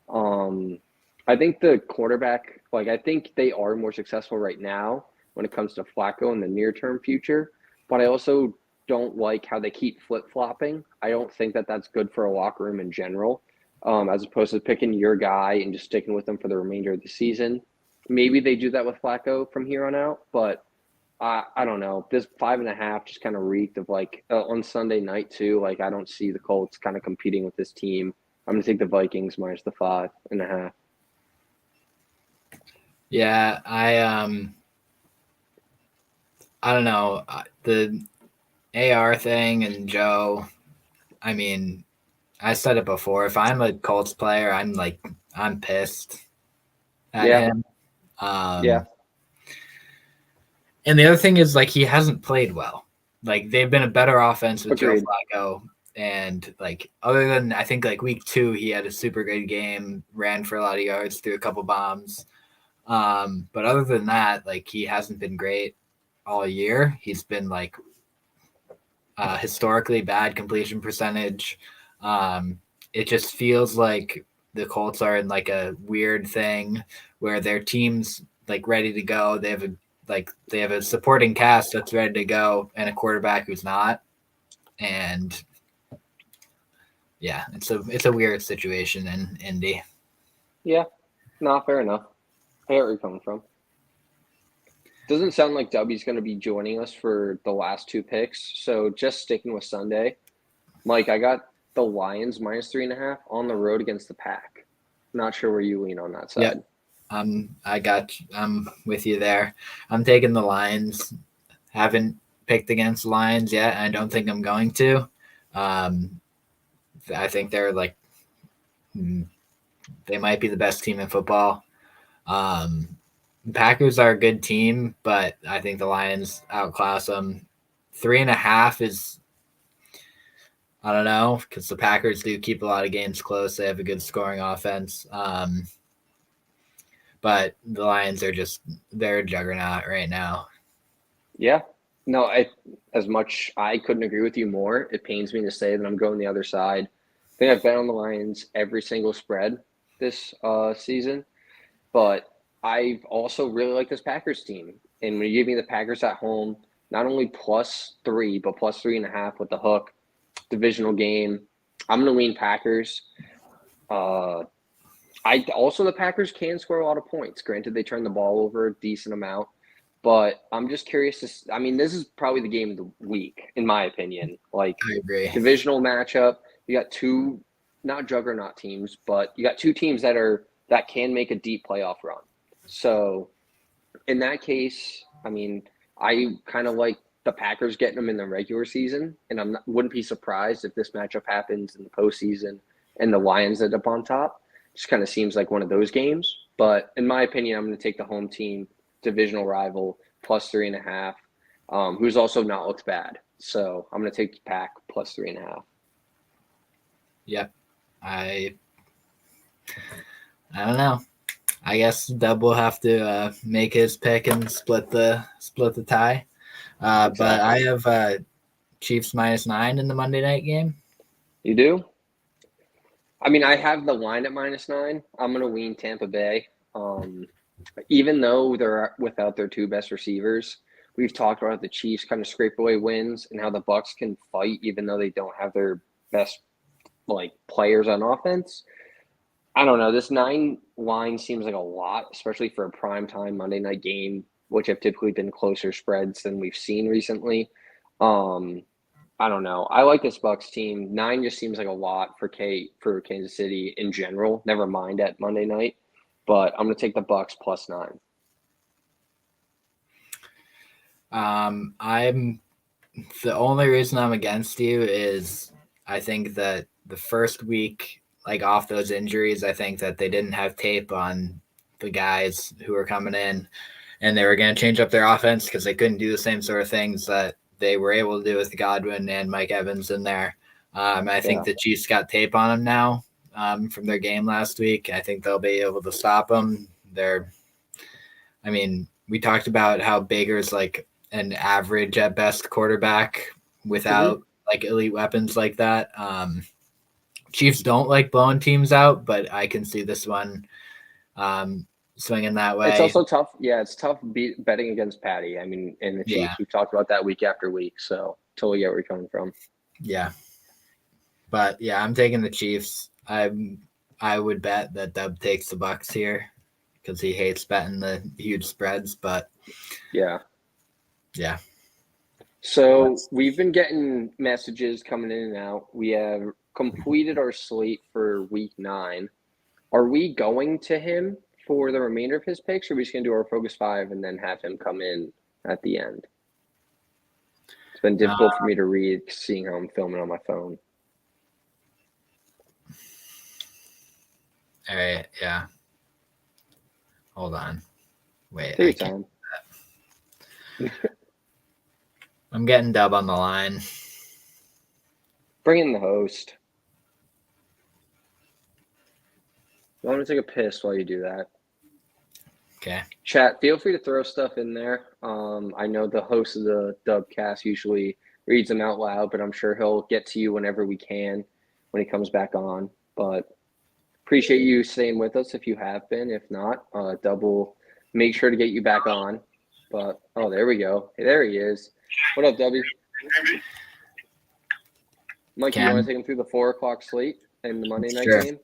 I think the quarterback, like I think they are more successful right now when it comes to Flacco in the near-term future. but I also don't like how they keep flip flopping. I don't think that that's good for a locker room in general, as opposed to picking your guy and just sticking with them for the remainder of the season. Maybe they do that with Flacco from here on out, but I don't know. This 5.5 just kind of reeked of like on Sunday night too. Like I don't see the Colts kind of competing with this team. I'm gonna take the Vikings minus the 5.5. Yeah, I don't know. The AR thing and Joe, I mean, I said it before. If I'm a Colts player, I'm pissed at Yeah. him. Yeah. And the other thing is, like, he hasn't played well. Like, they've been a better offense with Agreed. Joe Flacco. And, like, other than, I think, like, week 2, he had a super good game, ran for a lot of yards, threw a couple bombs. But other than that, like, he hasn't been great all year. He's been, like, historically bad completion percentage. It just feels like the Colts are in, like, a weird thing where their team's, like, ready to go. They have a supporting cast that's ready to go and a quarterback who's not. And yeah, it's a weird situation in Indy. Yeah. Not fair enough. I get where you're coming from. Doesn't sound like W's going to be joining us for the last 2 picks. So just sticking with Sunday, Mike, I got the Lions minus 3.5 on the road against the Pack. Not sure where you lean on that side. Yep. I'm with you there. I'm taking the Lions. Haven't picked against the Lions yet. I don't think I'm going to. I think they're like they might be the best team in football. Packers are a good team, but I think the Lions outclass them. 3.5 is, I don't know, because the Packers do keep a lot of games close. They have a good scoring offense. But the Lions they're a juggernaut right now. Yeah. No, as much I couldn't agree with you more. It pains me to say that I'm going the other side. I think I've bet on the Lions every single spread this season, but I also really like this Packers team. And when you give me the Packers at home, not only +3, but +3.5 with the hook, divisional game, I'm going to lean Packers. The Packers can score a lot of points. Granted, they turn the ball over a decent amount, but I'm just curious this is probably the game of the week, in my opinion. Like, I agree. divisional matchup. You got 2, not juggernaut teams, but you got 2 teams that can make a deep playoff run. So, in that case, I kind of like the Packers getting them in the regular season, and wouldn't be surprised if this matchup happens in the postseason and the Lions end up on top. Just kind of seems like one of those games. But in my opinion, I'm going to take the home team, divisional rival, +3.5, who's also not looked bad. So I'm going to take the Pack +3.5. Yep. I don't know. I guess Dub will have to make his pick and split the tie. But I have Chiefs -9 in the Monday night game. You do? I have the line at -9. I'm going to lean Tampa Bay. Even though they're without their 2 best receivers, we've talked about the Chiefs kind of scrape away wins and how the Bucs can fight even though they don't have their best players on offense. I don't know. This 9 line seems like a lot, especially for a primetime Monday night game, which have typically been closer spreads than we've seen recently. I don't know. I like this Bucs team. 9 just seems like a lot for Kansas City in general. Never mind at Monday night, but I'm going to take the Bucs +9. The only reason I'm against you is I think that the first week, off those injuries, I think that they didn't have tape on the guys who were coming in, and they were going to change up their offense because they couldn't do the same sort of things that they were able to do with Godwin and Mike Evans in there. I think the Chiefs got tape on them now from their game last week. I think they'll be able to stop them. We talked about how Baker's like an average at best quarterback without elite weapons like that. Chiefs don't like blowing teams out, but I can see this one swinging that way. It's also tough. Yeah, it's tough betting against Patty. I mean, and the Chiefs. Yeah. We've talked about that week after week, so totally get where you're coming from. Yeah. But yeah, I'm taking the Chiefs. I would bet that Dub takes the Bucks here because he hates betting the huge spreads. But Yeah. yeah, So we've been getting messages coming in and out. We have completed our slate for week 9. Are we going to him for the remainder of his picks, or are we just going to do our focus 5 and then have him come in at the end? It's been difficult for me to read seeing how I'm filming on my phone. all right, yeah. Hold on, wait. Take your time. I'm getting Dub on the line. Bring in the host. I want to take a piss while you do that. Okay. Chat, feel free to throw stuff in there. I know the host of the Dubcast usually reads them out loud, but I'm sure he'll get to you whenever we can when he comes back on. But appreciate you staying with us if you have been. If not, Dub will make sure to get you back on. But, oh, there we go. Hey, there he is. What up, W? Mike, you Cam? want to take him through the 4 o'clock slate and the Monday night Sure. game?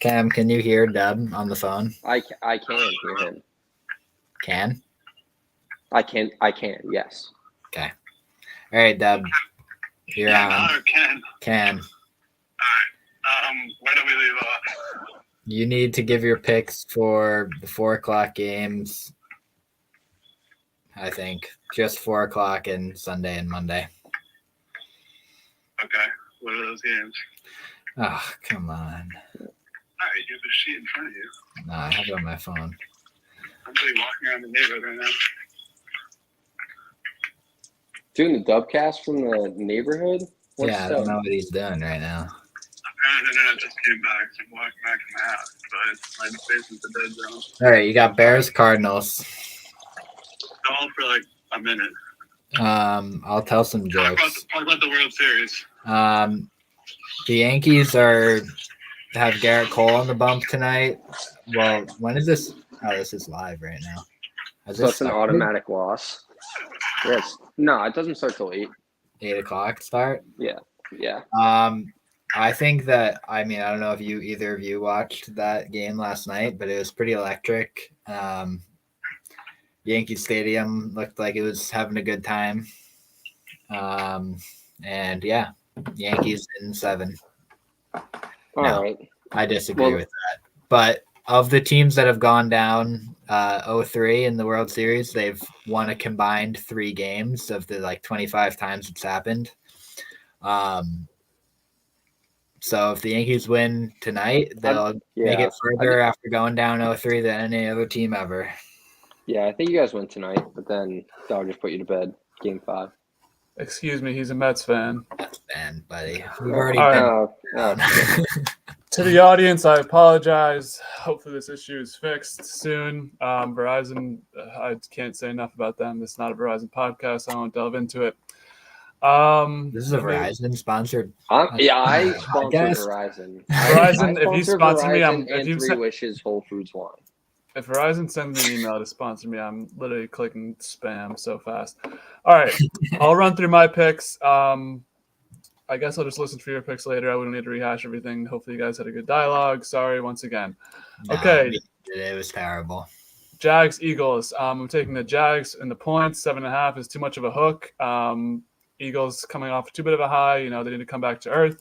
Cam, can you hear Dub on the phone? I can hear him. Can? I can, yes. Okay. All right, Dub. You're on. Or Ken. Can. Where do we leave off? You need to give your picks for the 4 o'clock games. I think just 4 o'clock and Sunday and Monday. Okay. What are those games? Oh, come on. All right, you have a sheet in front of you. No, I have it on my phone. I'm really walking around the neighborhood right now. Doing the Dubcast from the neighborhood? What's Yeah, I don't know what he's doing right now. Apparently, the internet just came back. So I'm walking back in my house, but my basement's a dead zone. All right, you got Bears Cardinals. All for like a minute. I'll tell some Talk jokes. about the World Series. The Yankees have Garrett Cole on the bump tonight. Well, when is this? Oh, this is live right now. Has So this it's an started? automatic loss. Yes. No, it doesn't start till 8. 8 o'clock start. Yeah. I think that I don't know if either of you watched that game last night, but it was pretty electric. Yankee Stadium looked like it was having a good time. And yeah, Yankees in 7. All No. right. I disagree with that. But of the teams that have gone down 0-3 in the World Series, they've won a combined 3 games of the 25 times it's happened. So if the Yankees win tonight, they'll make it further after going down 0-3 than any other team ever. Yeah, I think you guys win tonight, but then that'll just put you to bed. Game 5. Excuse me, he's a Mets fan. That's bad, buddy. We've already All been. To the audience, I apologize. Hopefully this issue is fixed soon. Verizon, I can't say enough about them. It's not a Verizon podcast. I won't delve into it. This is a Verizon sponsored. I sponsor podcast? Verizon. Verizon, if you sponsor me, Verizon if and you 3 Wishes Whole Foods Wine. If Verizon sends me an email to sponsor me, I'm literally clicking spam so fast. All right, I'll run through my picks. I guess I'll just listen for your picks later. I wouldn't need to rehash everything. Hopefully you guys had a good dialogue. Sorry once again. Okay. It was terrible. Jags, Eagles. I'm taking the Jags and the points. 7.5 is too much of a hook. Eagles coming off too bit of a high. They need to come back to earth.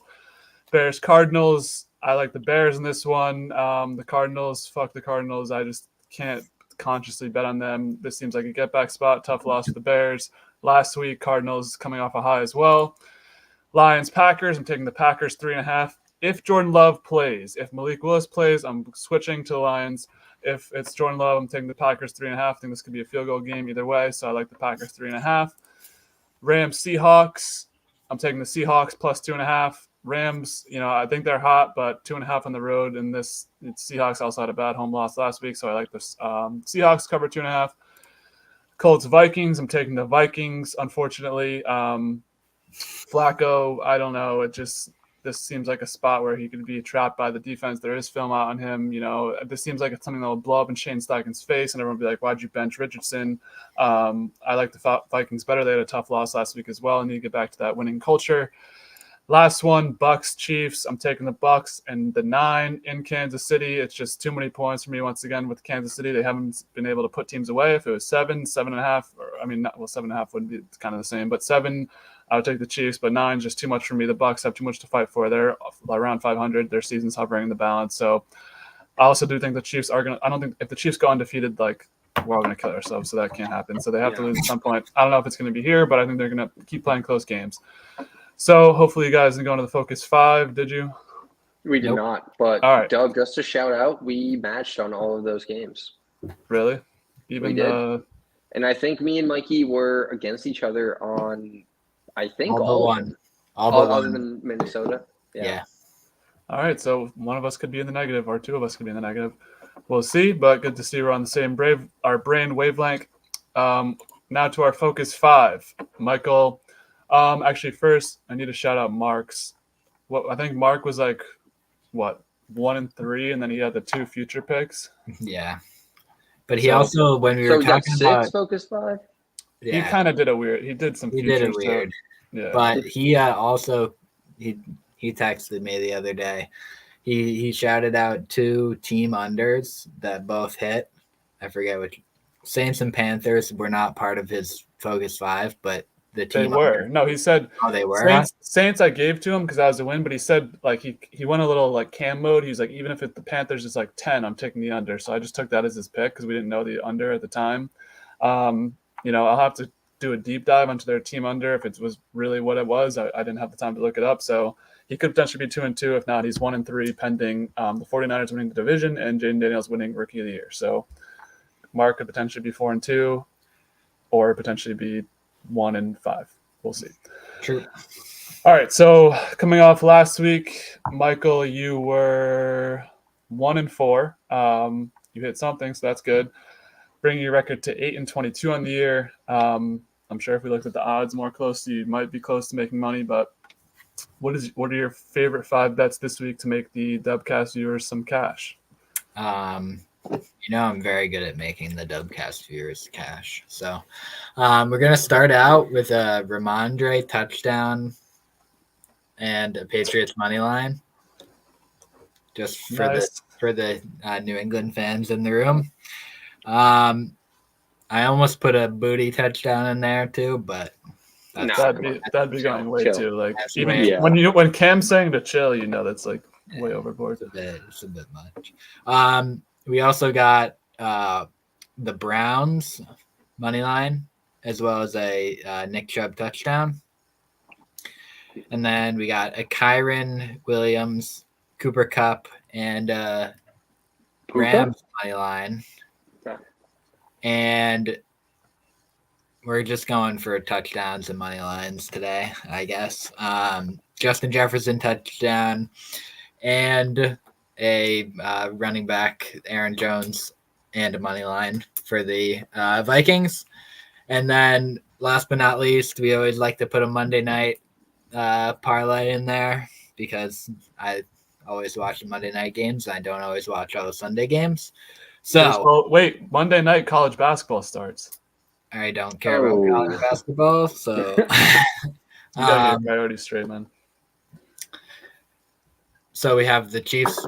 Bears, Cardinals. I like the Bears in this one. The Cardinals, fuck the Cardinals. I just can't consciously bet on them. This seems like a get-back spot. Tough loss for the Bears. Last week, Cardinals coming off a high as well. Lions, Packers. I'm taking the Packers 3.5. If Jordan Love plays, if Malik Willis plays, I'm switching to the Lions. If it's Jordan Love, I'm taking the Packers 3.5. I think this could be a field goal game either way, so I like the Packers 3.5. Rams, Seahawks. I'm taking the Seahawks plus 2.5. Rams, I think they're hot, but 2.5 on the road. And Seahawks also had a bad home loss last week, so I like this. Seahawks cover 2.5. Colts, Vikings. I'm taking the Vikings, unfortunately. Flacco, I don't know. this seems like a spot where he could be trapped by the defense. There is film out on him. This seems like it's something that will blow up in Shane Steichen's face, and everyone will be like, why'd you bench Richardson? I like the Vikings better. They had a tough loss last week as well, and need to get back to that winning culture. Last one, Bucks Chiefs. I'm taking the Bucks and the 9 in Kansas City. It's just too many points for me once again with Kansas City. They haven't been able to put teams away. If it was 7, 7.5, or 7.5 wouldn't be kind of the same, but 7, I would take the Chiefs, but 9 is just too much for me. The Bucks have too much to fight for. They're around 500. Their season's hovering in the balance. So I also do think the Chiefs are going to – I don't think if the Chiefs go undefeated, like, we're all going to kill ourselves, so that can't happen. So they have to lose at some point. I don't know if it's going to be here, but I think they're going to keep playing close games. So hopefully you guys didn't go into the Focus 5, did you? We did not, but All right. Doug, just to shout out, we matched on all of those games. Really? Even We did. And I think me and Mikey were against each other on, I think, All but all of one. them. All but Other one. than Minnesota. Yeah. All right, so one of us could be in the negative, or two of us could be in the negative. We'll see, but good to see we're on the same brain wavelength. Now to our Focus 5. Michael, actually, first, I need to shout out Mark's. I think Mark was like, 1 and 3, and then he had the 2 future picks. Yeah. But he So- also, when we So were we got talking 6 about, Focus 5? He kind of did a weird. He did some. he futures, did it weird. So, yeah. But he also he texted me the other day. He shouted out 2 team unders that both hit. I forget which. Saints and Panthers were not part of his Focus 5, but the They team were. under- No, he said Oh, they were. Saints I gave to him because that was a win, but he said like he went a little like Cam mode. He's like, even if the Panthers is like 10, I'm taking the under. So I just took that as his pick because we didn't know the under at the time. I'll have to do a deep dive into their team under if it was really what it was. I didn't have the time to look it up. So he could potentially be 2 and 2. If not, he's 1 and 3 pending the 49ers winning the division and Jaden Daniels winning Rookie of the Year. So Mark could potentially be 4 and 2 or potentially be 1 and 5. We'll see. True. All right. So coming off last week, Michael, you were 1 and 4. You hit something, so that's good. Bringing your record to 8 and 22 on the year. I'm sure if we looked at the odds more closely, you might be close to making money. But what are your favorite 5 bets this week to make the Dubcast viewers some cash? I'm very good at making the Dubcast viewers cash. So we're going to start out with a Ramondre touchdown and a Patriots money line. Just for Nice. the New England fans in the room. I almost put a booty touchdown in there too, but No. That'd be going way Chill. too. Like That's even way- when Cam's saying to chill, that's like way overboard. it's a bit much. We also got the Browns money line as well as a Nick Chubb touchdown. And then we got a Kyron Williams, Cooper Kupp, and Rams money line. Okay. And we're just going for touchdowns and money lines today, I guess. Justin Jefferson touchdown and a running back, Aaron Jones, and a money line for the Vikings. And then last but not least, we always like to put a Monday night parlay in there because I always watch the Monday night games. I don't always watch all the Sunday games. So Well, wait, Monday night college basketball starts. I don't care about college basketball. So You gotta get your priorities straight, man. So we have the Chiefs,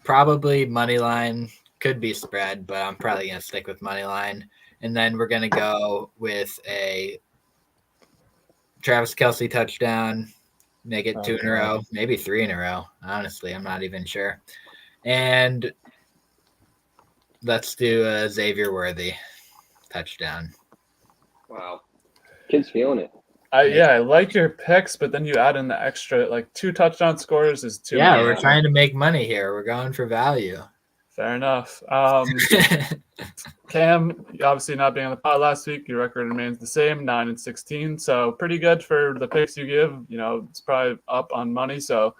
probably money line, could be spread, but I'm probably going to stick with money line. And then we're going to go with a Travis Kelce touchdown, make it 2 in a row, maybe 3 in a row. Honestly, I'm not even sure. And let's do a Xavier Worthy touchdown. Wow. Kid's feeling it. I like your picks, but then you add in the extra, like 2 touchdown scores is too Yeah, many. we're trying to make money here. We're going for value. Fair enough. Cam, obviously not being on the pod last week, your record remains the same, 9 and 16. So pretty good for the picks you give. It's probably up on money. So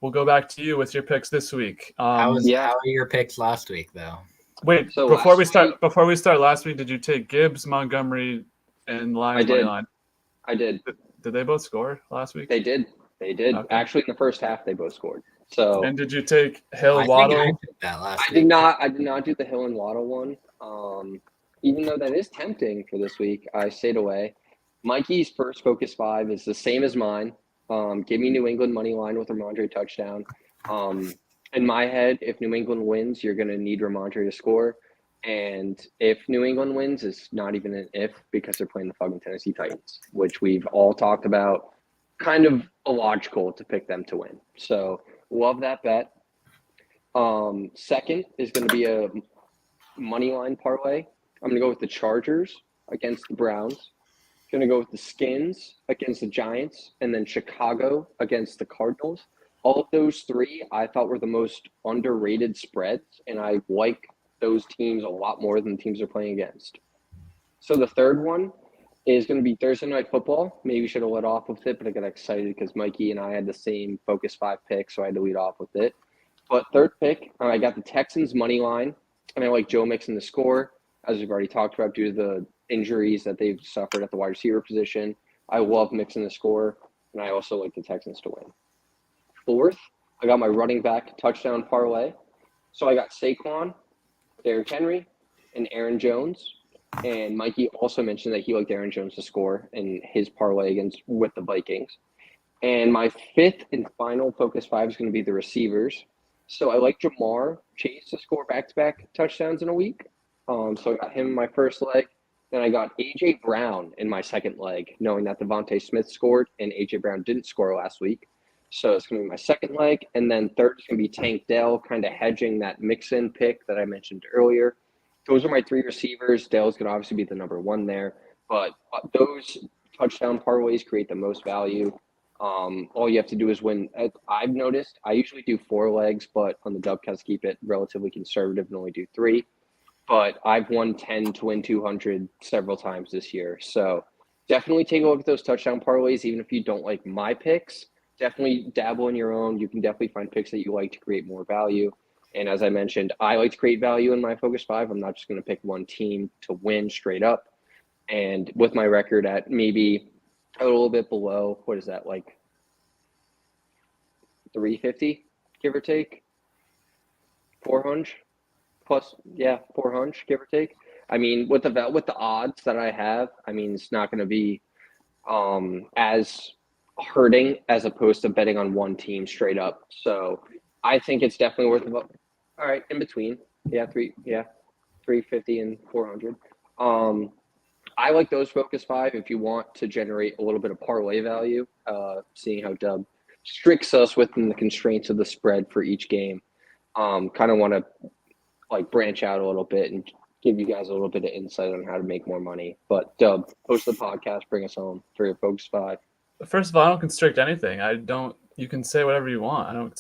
we'll go back to you with your picks this week. How are your picks last week, though? Wait, So before we last start last week, did you take Gibbs, Montgomery, and Lions I did. money line? I did. Did they both score last week? They did. They did. Okay. Actually, in the first half, they both scored. So And did you take Hill I think Waddle? I picked that last I week. did not do the Hill and Waddle one. Even though that is tempting for this week, I stayed away. Mikey's first focus 5 is the same as mine. Give me New England money line with Ramondre touchdown. In my head, if New England wins, you're going to need Ramondre to score. And if New England wins, it's not even an if because they're playing the fucking Tennessee Titans, which we've all talked about. Kind of illogical to pick them to win. So love that bet. Second is going to be a money line parlay. I'm going to go with the Chargers against the Browns. Going to go with the Skins against the Giants, and then Chicago against the Cardinals. All of those 3 I thought were the most underrated spreads, and I like those teams a lot more than the teams they're playing against. So the third one is going to be Thursday Night Football. Maybe should have led off with it, but I got excited because Mikey and I had the same Focus 5 pick, so I had to lead off with it. But third pick, I got the Texans money line, and I like Joe Mixon to score, as we've already talked about due to the injuries that they've suffered at the wide receiver position. I love Mixon to score, and I also like the Texans to win. Fourth, I got my running back touchdown parlay. So I got Saquon, Derrick Henry, and Aaron Jones. And Mikey also mentioned that he liked Aaron Jones to score in his parlay with the Vikings. And my fifth and final Focus 5 is going to be the receivers. So I like Jamar Chase to score back-to-back touchdowns in a week. So I got him in my first leg. Then I got A.J. Brown in my second leg, knowing that Devontae Smith scored and A.J. Brown didn't score last week. So it's going to be my second leg. And then third is going to be Tank Dell, kind of hedging that Mixon pick that I mentioned earlier. Those are my 3 receivers. Dell's going to obviously be the number 1 there. But those touchdown parlays create the most value. All you have to do is win. I've noticed I usually do 4 legs, but on the Dubcast, keep it relatively conservative and only do 3. But I've won 10 to win 200 several times this year. So definitely take a look at those touchdown parlays, even if you don't like my picks. Definitely dabble in your own. You can definitely find picks that you like to create more value. And as I mentioned, I like to create value in my Focus 5. I'm not just going to pick one team to win straight up. And with my record at maybe a little bit below, what is that, like 350, give or take? 400 plus, yeah, 400, give or take. I mean, with the odds that I have, I mean, it's not going to be as hurting as opposed to betting on one team straight up. So I think it's definitely worth it. All right, in between, 350 and 400. I like those Focus 5 if you want to generate a little bit of parlay value, seeing how Dub stricts us within the constraints of the spread for each game. Kind of want to like branch out a little bit and give you guys a little bit of insight on how to make more money. But Dub, host the podcast, bring us home for your Focus 5. First of all, I don't constrict anything. You can say whatever you want.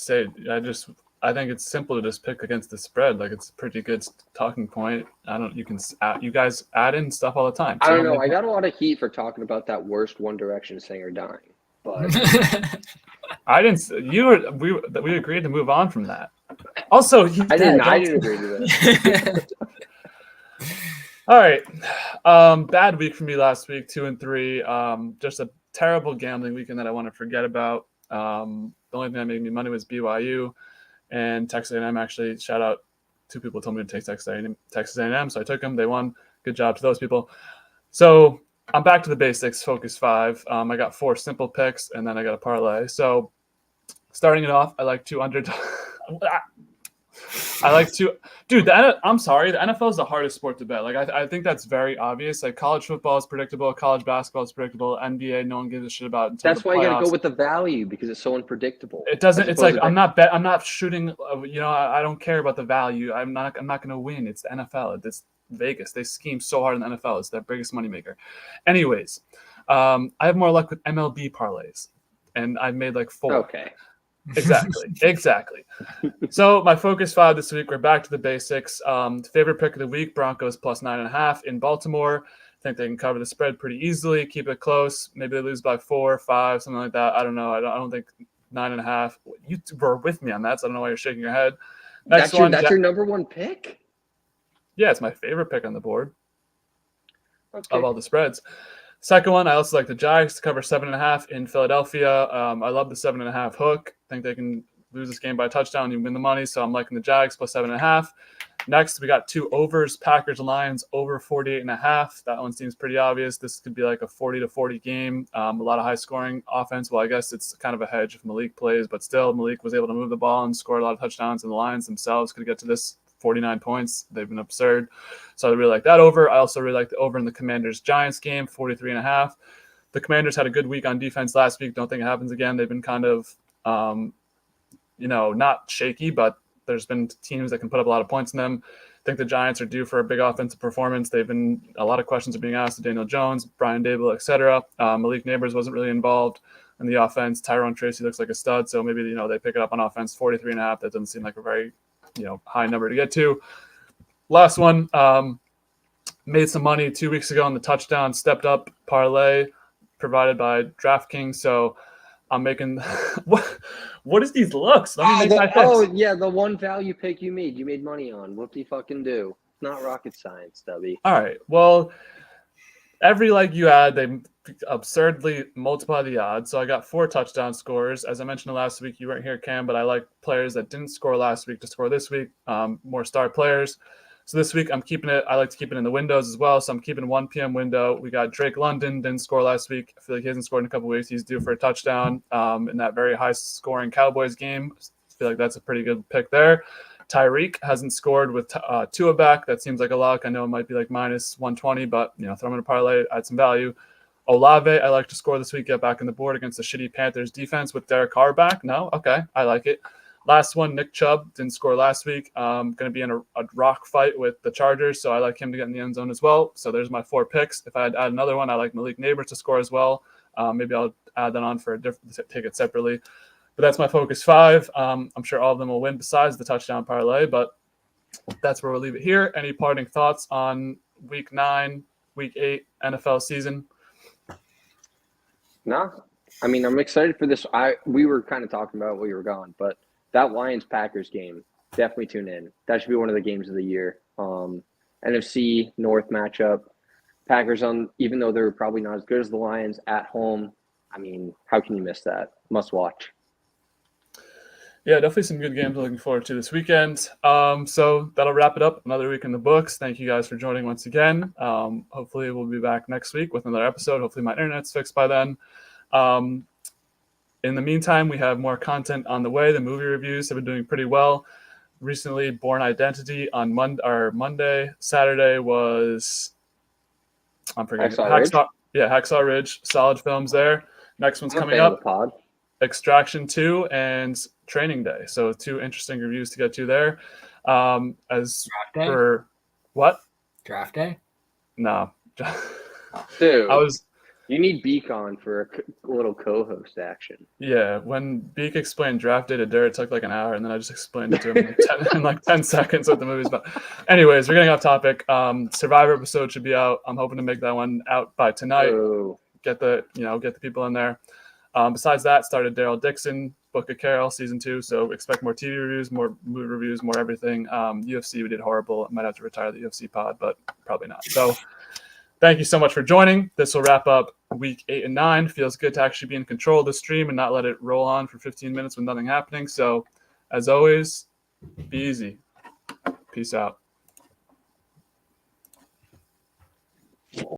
I think it's simple to just pick against the spread. Like, it's a pretty good talking point. You guys add in stuff all the time. I don't know. I got a lot of heat for talking about that worst One Direction singer dying, but I didn't. We agreed to move on from that. Also, I didn't agree to that. All right. Bad week for me last week, 2 and 3. Just a terrible gambling weekend that I want to forget about. The only thing that made me money was BYU and Texas A&M. Actually, shout out, 2 people told me to take Texas A&M, so I took them. They won. Good job to those people. So I'm back to the basics, Focus 5. I got 4 simple picks, and then I got a parlay. So starting it off, I like 200. I like to, dude. I'm sorry. The NFL is the hardest sport to bet. Like, I think that's very obvious. Like, college football is predictable, college basketball is predictable, NBA no one gives a shit about until That's why you got to go with the value because it's so unpredictable. It doesn't. It's like I'm not shooting. I don't care about the value. I'm not going to win. It's the NFL. It's Vegas. They scheme so hard in the NFL. It's their biggest moneymaker. Anyways, I have more luck with MLB parlays, and I've made like 4. Okay. Exactly. So my Focus 5 this week, we're back to the basics. Favorite pick of the week, Broncos plus 9.5 in Baltimore. I think they can cover the spread pretty easily, keep it close. Maybe they lose by 4 or 5, something like that. I don't know. I don't think 9.5. You were with me on that, so I don't know why you're shaking your head. That's your number 1 pick? Yeah, it's my favorite pick on the board of all the spreads. Second one, I also like the Jags to cover 7.5 in Philadelphia. I love the 7.5 hook. I think they can lose this game by a touchdown and win the money. So I'm liking the Jags plus 7.5. Next, we got two overs, Packers Lions over 48.5. That one seems pretty obvious. This could be like a 40-40 game. A lot of high scoring offense. Well, I guess it's kind of a hedge if Malik plays, but still Malik was able to move the ball and score a lot of touchdowns, and the Lions themselves could get to this 49 points. They've been absurd. So I really like that over. I also really like the over in the Commanders Giants game, 43.5. The Commanders had a good week on defense last week. Don't think it happens again. They've been kind of, not shaky, but there's been teams that can put up a lot of points in them. I think the Giants are due for a big offensive performance. A lot of questions are being asked to Daniel Jones, Brian Dable, etc. Malik Neighbors wasn't really involved in the offense. Tyrone Tracy looks like a stud, so maybe they pick it up on offense. 43.5. That doesn't seem like a very high number to get to. Last one, made some money 2 weeks ago on the touchdown stepped up parlay provided by DraftKings. So I'm making what is these looks? Let me make my picks. The one value pick you made money on. What do you fucking do? It's not rocket science, Stubby. All right. Well, every leg you add, they absurdly multiply the odds. So I got 4 touchdown scores. As I mentioned last week, you weren't here, Cam, but I like players that didn't score last week to score this week. More star players. So this week I'm keeping it. I like to keep it in the windows as well. So I'm keeping 1 p.m. window. We got Drake London, didn't score last week. I feel like he hasn't scored in a couple weeks. He's due for a touchdown in that very high scoring Cowboys game. I feel like that's a pretty good pick there. Tyreek hasn't scored with Tua back. That seems like a lock. I know it might be like minus 120, but throw him in a parlay, add some value. Olave, I like to score this week, get back in the board against the shitty Panthers defense with Derek Carr back. No, okay, I like it. Last one, Nick Chubb didn't score last week. Going to be in a rock fight with the Chargers, so I like him to get in the end zone as well. So there's my 4 picks. If I had to add another one, I like Malik Neighbors to score as well. Maybe I'll add that on for a different, take it separately. But that's my focus 5. I'm sure all of them will win besides the touchdown parlay, but that's where we'll leave it here. Any parting thoughts on week 9, week 8 NFL season? No, I mean, I'm excited for this. We were kind of talking about while you were gone, but that Lions-Packers game, definitely tune in. That should be one of the games of the year. NFC North matchup. Packers even though they're probably not as good as the Lions at home. I mean, how can you miss that? Must watch. Yeah, definitely some good games looking forward to this weekend. So that'll wrap it up. Another week in the books. Thank you guys for joining once again. Hopefully we'll be back next week with another episode. Hopefully my internet's fixed by then. In the meantime, we have more content on the way. The movie reviews have been doing pretty well. Recently, Born Identity on Monday. Saturday was, I'm forgetting. Hacksaw Ridge. Solid films there. Next one's coming up. Extraction 2 and Training Day. So 2 interesting reviews to get to there. As for what? Draft day? No. Dude. You need Beak on for a little co-host action. Yeah, when Beak explained Draft Day to Derek, it took like an hour, and then I just explained it to him in like 10 seconds what the movie's about. Anyways, we're getting off topic. Survivor episode should be out. I'm hoping to make that one out by tonight. Oh. Get the people in there. Besides that, started Daryl Dixon, Book of Carol, season 2. So expect more TV reviews, more movie reviews, more everything. UFC, we did horrible. I might have to retire the UFC pod, but probably not. So thank you so much for joining. This will wrap up week 8 and 9. Feels good to actually be in control of the stream and not let it roll on for 15 minutes with nothing happening. So as always, be easy. Peace out.